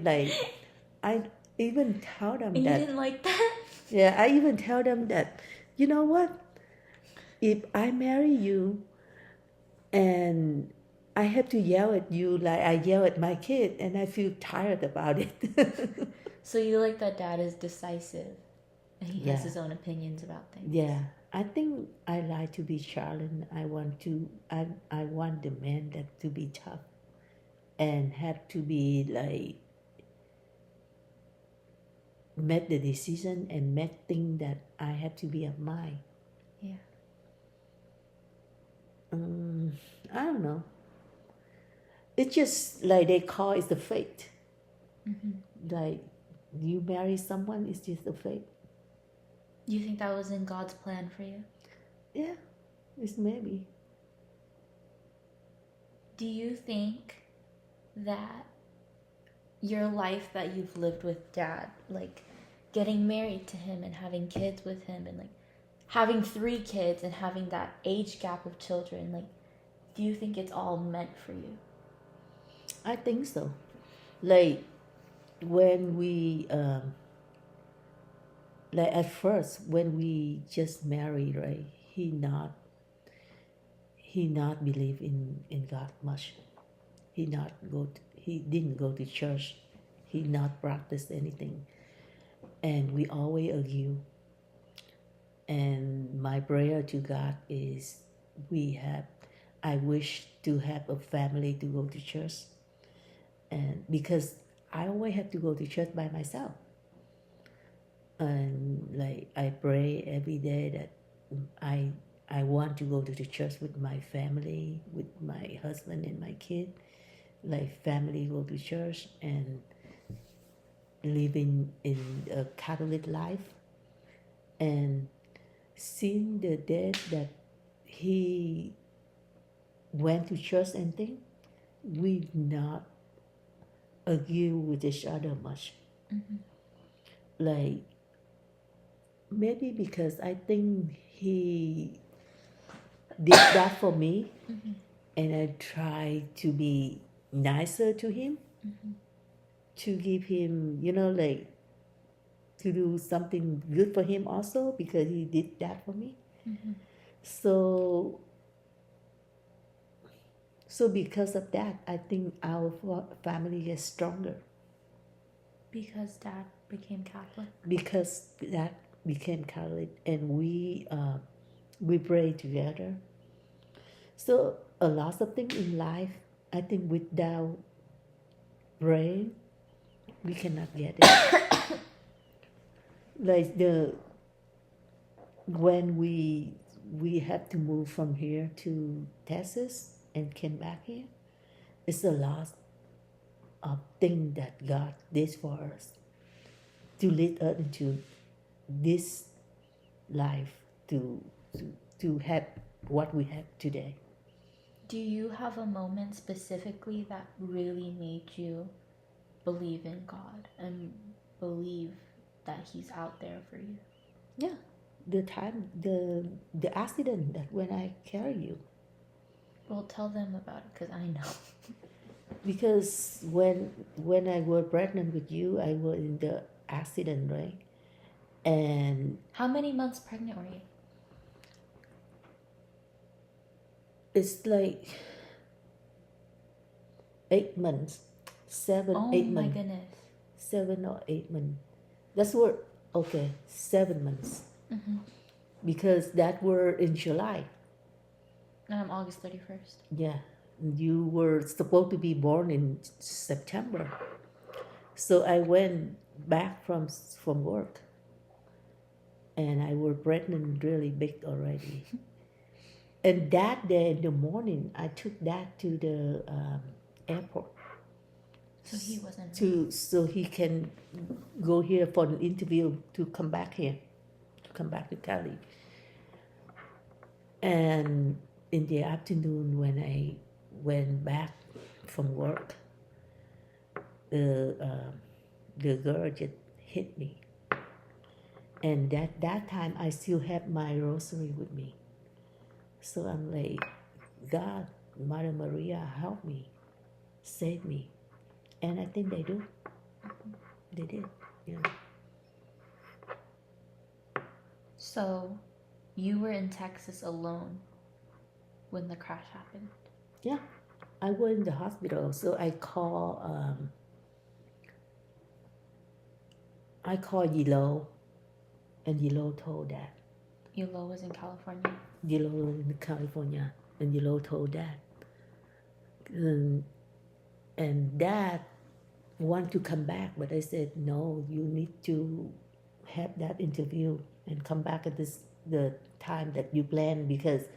[SPEAKER 2] I even tell them
[SPEAKER 3] And
[SPEAKER 2] that.
[SPEAKER 3] you didn't like that?
[SPEAKER 2] Yeah, I even tell them that, you know what? If I marry you and I have to yell at you like I yell at my kid, and I feel tired about it.
[SPEAKER 3] So you like that dad is decisive and he
[SPEAKER 2] Yeah.
[SPEAKER 3] has his own opinions about things.
[SPEAKER 2] Yeah, I think I like to be challenged. I want the man that to be tough and have to be like make the decision and make things that I have to be of mine.
[SPEAKER 3] Yeah.
[SPEAKER 2] I don't know. It's just like they call it the fate.
[SPEAKER 3] Mm-hmm.
[SPEAKER 2] Like you marry someone, it's just a fate.
[SPEAKER 3] You think that was in God's plan for you?
[SPEAKER 2] Yeah, it's maybe.
[SPEAKER 3] Do you think that your life that you've lived with dad, like getting married to him and having kids with him and like having 3 kids and having that age gap of children, like do you think it's all meant for you?
[SPEAKER 2] I think so. Like when we like at first when we just married, right? He not believe in God much. He didn't go to church. He not practice anything, and we always argue. And my prayer to God is I wish to have a family to go to church, and because I always have to go to church by myself, and like I pray every day that I want to go to the church with my family, with my husband and my kid, like family go to church and living in a Catholic life, and seeing the day that he went to church and thing, we not argue with each other much.
[SPEAKER 3] Mm-hmm.
[SPEAKER 2] Like maybe because I think he did that for me,
[SPEAKER 3] Mm-hmm.
[SPEAKER 2] and I try to be nicer to him,
[SPEAKER 3] Mm-hmm.
[SPEAKER 2] to give him, like to do something good for him also because he did that for me.
[SPEAKER 3] Mm-hmm.
[SPEAKER 2] So because of that, I think our family is stronger
[SPEAKER 3] Because dad became Catholic.
[SPEAKER 2] because that became Catholic, and we pray together. So a lot of things in life, I think without praying, we cannot get it. Like when we have to move from here to Texas and came back here, it's a lot of things that God did for us to lead us into this life to have what we have today.
[SPEAKER 3] Do you have a moment specifically that really made you believe in God and believe that He's out there for you?
[SPEAKER 2] Yeah, the time the accident that when I carry you.
[SPEAKER 3] Well, tell them about it because I know.
[SPEAKER 2] Because when I was pregnant with you, I was in the accident, right? And
[SPEAKER 3] How many months pregnant were you?
[SPEAKER 2] it's like 8 months, 7, 8
[SPEAKER 3] Oh my
[SPEAKER 2] months,
[SPEAKER 3] goodness.
[SPEAKER 2] 7 or 8 months. That's what 7 months
[SPEAKER 3] Mm-hmm.
[SPEAKER 2] because that were in July.
[SPEAKER 3] And I'm August 31st.
[SPEAKER 2] Yeah, you were supposed to be born in September, so I went back from work, and I was pregnant really big already. And that day in the morning, I took that to the airport.
[SPEAKER 3] So he wasn't.
[SPEAKER 2] So he can go here for an interview to come back here, to come back to Cali. And in the afternoon, when I went back from work, the girl just hit me And that time I still have my rosary with me. So I'm like, God, Mother Maria, help me, save me. And I think they do. They did. Yeah.
[SPEAKER 3] So, you were in Texas alone when the crash happened.
[SPEAKER 2] Yeah. I was in the hospital, so I called Yilo, and Yilo told Dad.
[SPEAKER 3] Yolo was in California.
[SPEAKER 2] Yilo was in California, and Yilo told Dad. And Dad want to come back, but I said, no, you need to have that interview and come back at the time that you plan, because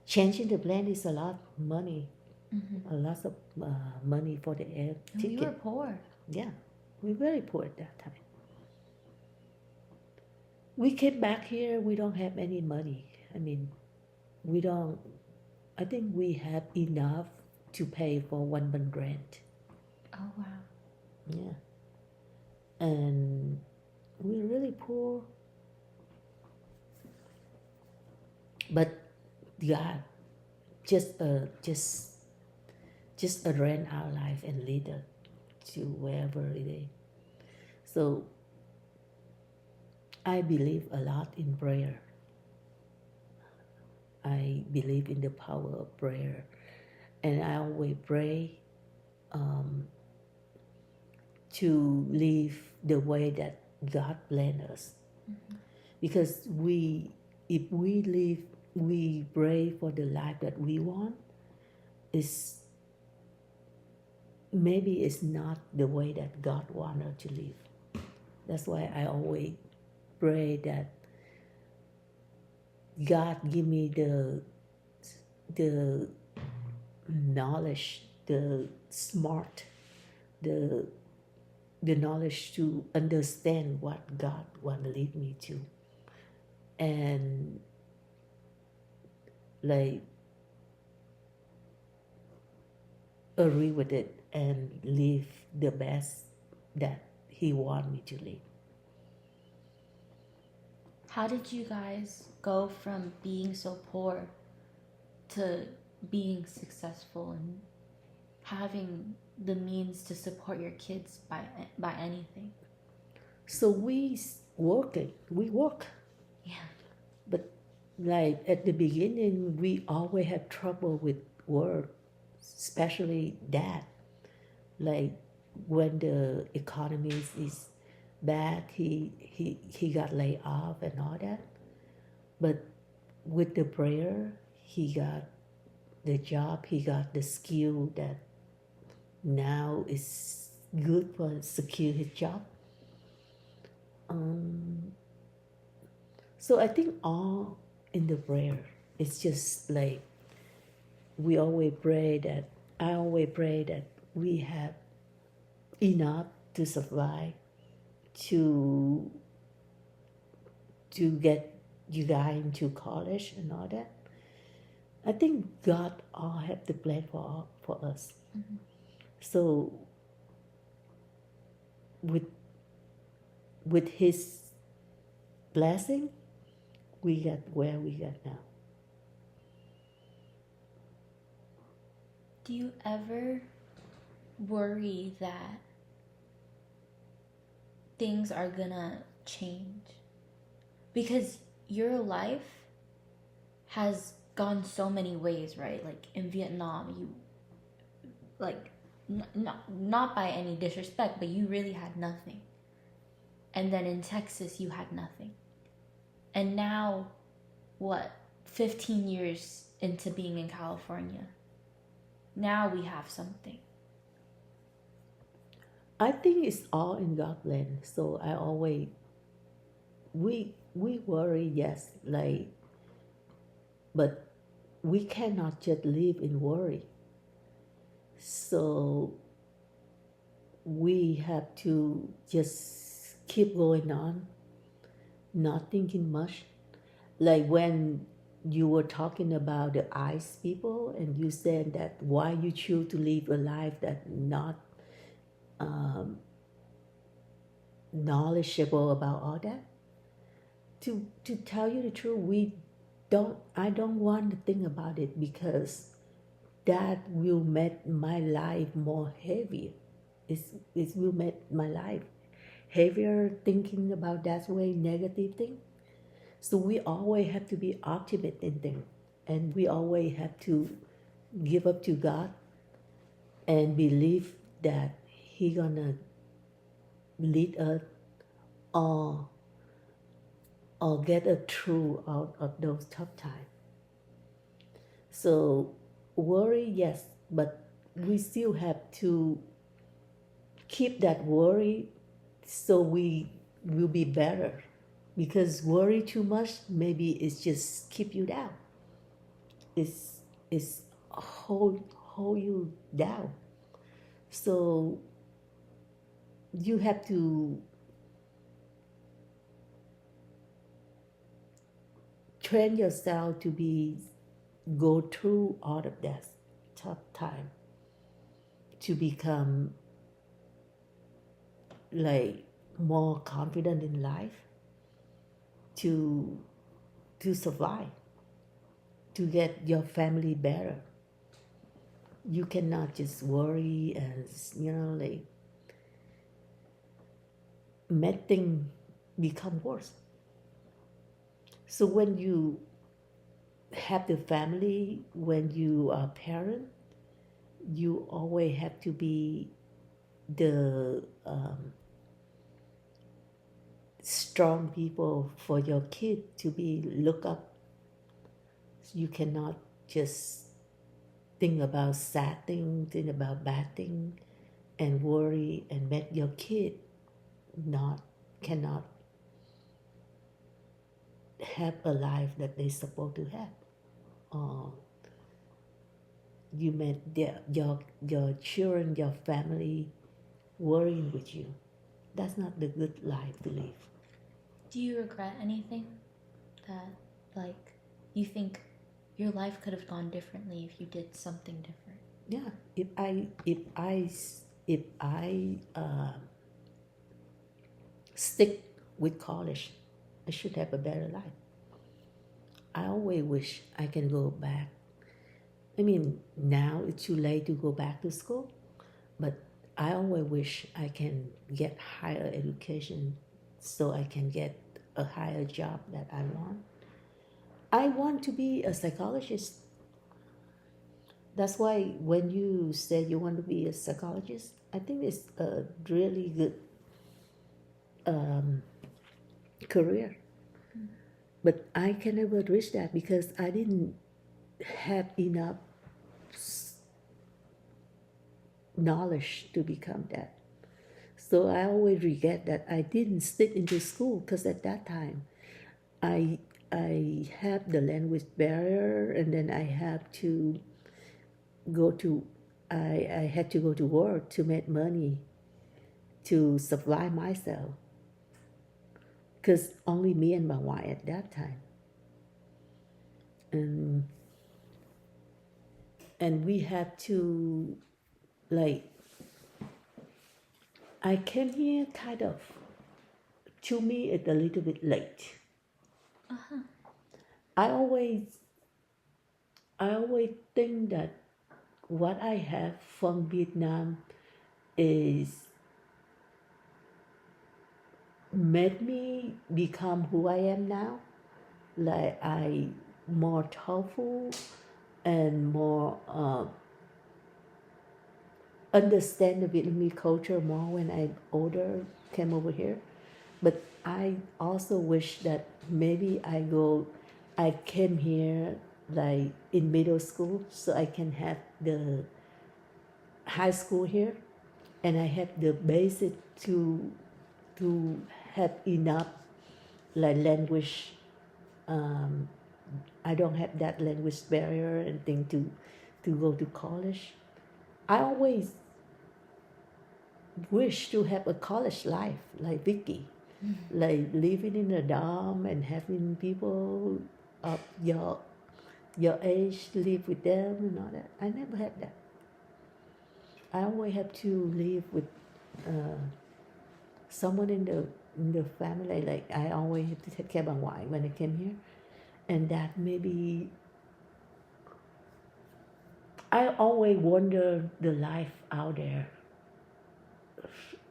[SPEAKER 2] changing the plan is a lot of money, a lot of money for the air
[SPEAKER 3] And
[SPEAKER 2] ticket.
[SPEAKER 3] we were poor.
[SPEAKER 2] Yeah, we were very poor at that time. We came back here, we don't have any money. I mean, I think we have enough to pay for 1 month rent.
[SPEAKER 3] Oh, wow.
[SPEAKER 2] Yeah. And we're really poor. But God just arrange our life and lead us to wherever it is. So I believe a lot in prayer. I believe in the power of prayer. And I always pray to live the way that God planned us. Because if we pray for the life that we want, maybe it's not the way that God wants us to live. That's why I always pray that God give me the knowledge, the smart, the knowledge to understand what God want to lead me to, and like agree with it and live the best that He want me to live.
[SPEAKER 3] How did you guys go from being so poor to being successful and having the means to support your kids by anything?
[SPEAKER 2] So we work.
[SPEAKER 3] Yeah.
[SPEAKER 2] But like at the beginning, we always have trouble with work, especially Dad. Like when the economy is bad, he got laid off and all that. But with the prayer, he got the job, he got the skill that now is good for secure his job. So I think all in the prayer. It's just like I always pray that we have enough to survive, to get you guys into college and all that. I think God all have the plan for us.
[SPEAKER 3] Mm-hmm.
[SPEAKER 2] So with His blessing, we got where we got now.
[SPEAKER 3] Do you ever worry that things are gonna change? Because your life has gone so many ways, right? Like in Vietnam, you like not by any disrespect, but you really had nothing. And then in Texas, you had nothing. And now, 15 years into being in California, now we have something.
[SPEAKER 2] I think it's all in God's plan. So I always we worry, yes, like, but we cannot just live in worry. So we have to just keep going on, not thinking much. Like when you were talking about the ICE people, and you said that why you choose to live a life that not knowledgeable about all that. to tell you the truth, I don't want to think about it because that will make my life more heavier. It will make my life heavier thinking about that way negative thing. So we always have to be optimistic in things, and we always have to give up to God and believe that He gonna lead us or get us through out of those tough times. So worry, yes, but we still have to keep that worry so we will be better. Because worry too much, maybe it's just keep you down. It's hold you down. So you have to train yourself to go through all of that tough time to become like more confident in life, to survive, to get your family better. You cannot just worry and like make things become worse. So when you have the family, when you are a parent, you always have to be the strong people for your kid to be look up. You cannot just think about sad things, think about bad things, and worry and make your kid cannot have a life that they're supposed to have. Or you make your children, your family worrying with you. That's not the good life to live.
[SPEAKER 3] Do you regret anything that, like, you think your life could have gone differently if you did something different?
[SPEAKER 2] Yeah, if I stick with college, I should have a better life. I always wish I can go back. I mean, now it's too late to go back to school, but I always wish I can get higher education so I can get a higher job that I want. I want to be a psychologist. That's why when you said you want to be a psychologist, I think it's a really good career. But I can never reach that because I didn't have enough knowledge to become that. So I always regret that I didn't stick into school because at that time I have the language barrier, and then I had to go to work to make money to supply myself, because only me and my wife at that time, and we had to, like, I came here kind of, to me it's a little bit late. I always think that what I have from Vietnam is made me become who I am now. Like, I more thoughtful and more understand the Vietnamese culture more when I older came over here. But I also wish that maybe I came here like in middle school so I can have the high school here, and I have the basic to have enough like language. I don't have that language barrier and thing to go to college. I always wish to have a college life like Vicky, like living in a dorm and having people of your age live with them and all that. I never had that. I always have to live with someone in the family, like I always have to take care of my when I came here, and that maybe I always wonder the life out there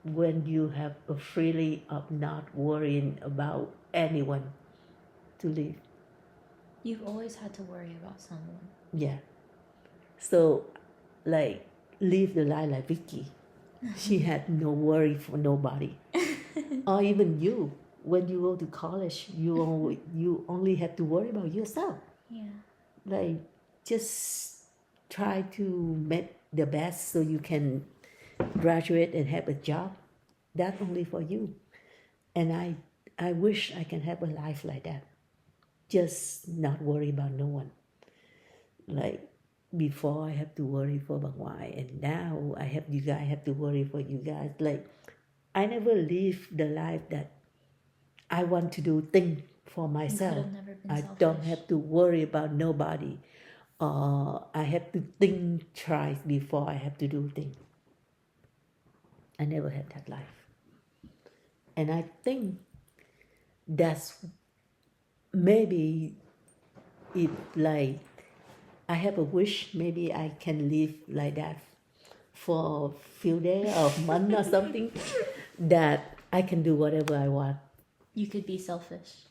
[SPEAKER 2] when you have a freely of not worrying about anyone to live.
[SPEAKER 3] You've always had to worry about someone.
[SPEAKER 2] Yeah. So, like, live the life like Vicky. She had no worry for nobody. Or even you, when you go to college, you only have to worry about yourself.
[SPEAKER 3] Yeah.
[SPEAKER 2] Like, just try to make the best so you can graduate and have a job. That's only for you. And I wish I can have a life like that. Just not worry about no one. Like, before I have to worry for Bang Wai, and now you guys have to worry for you guys. Like, I never live the life that I want to do things for myself.
[SPEAKER 3] You could have never been
[SPEAKER 2] I
[SPEAKER 3] selfish.
[SPEAKER 2] don't have to worry about nobody. I have to think twice before I have to do things. I never had that life. And I think that's maybe if like I have a wish, maybe I can live like that for a few days or month or something, that I can do whatever I want.
[SPEAKER 3] You could be selfish.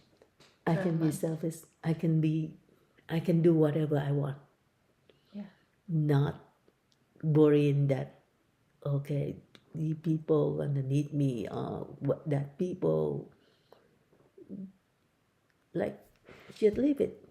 [SPEAKER 2] I
[SPEAKER 3] For a
[SPEAKER 2] can be
[SPEAKER 3] month.
[SPEAKER 2] selfish. I can do whatever I want.
[SPEAKER 3] Yeah.
[SPEAKER 2] Not worrying that, okay, the people gonna need me or what that people, like, just leave it.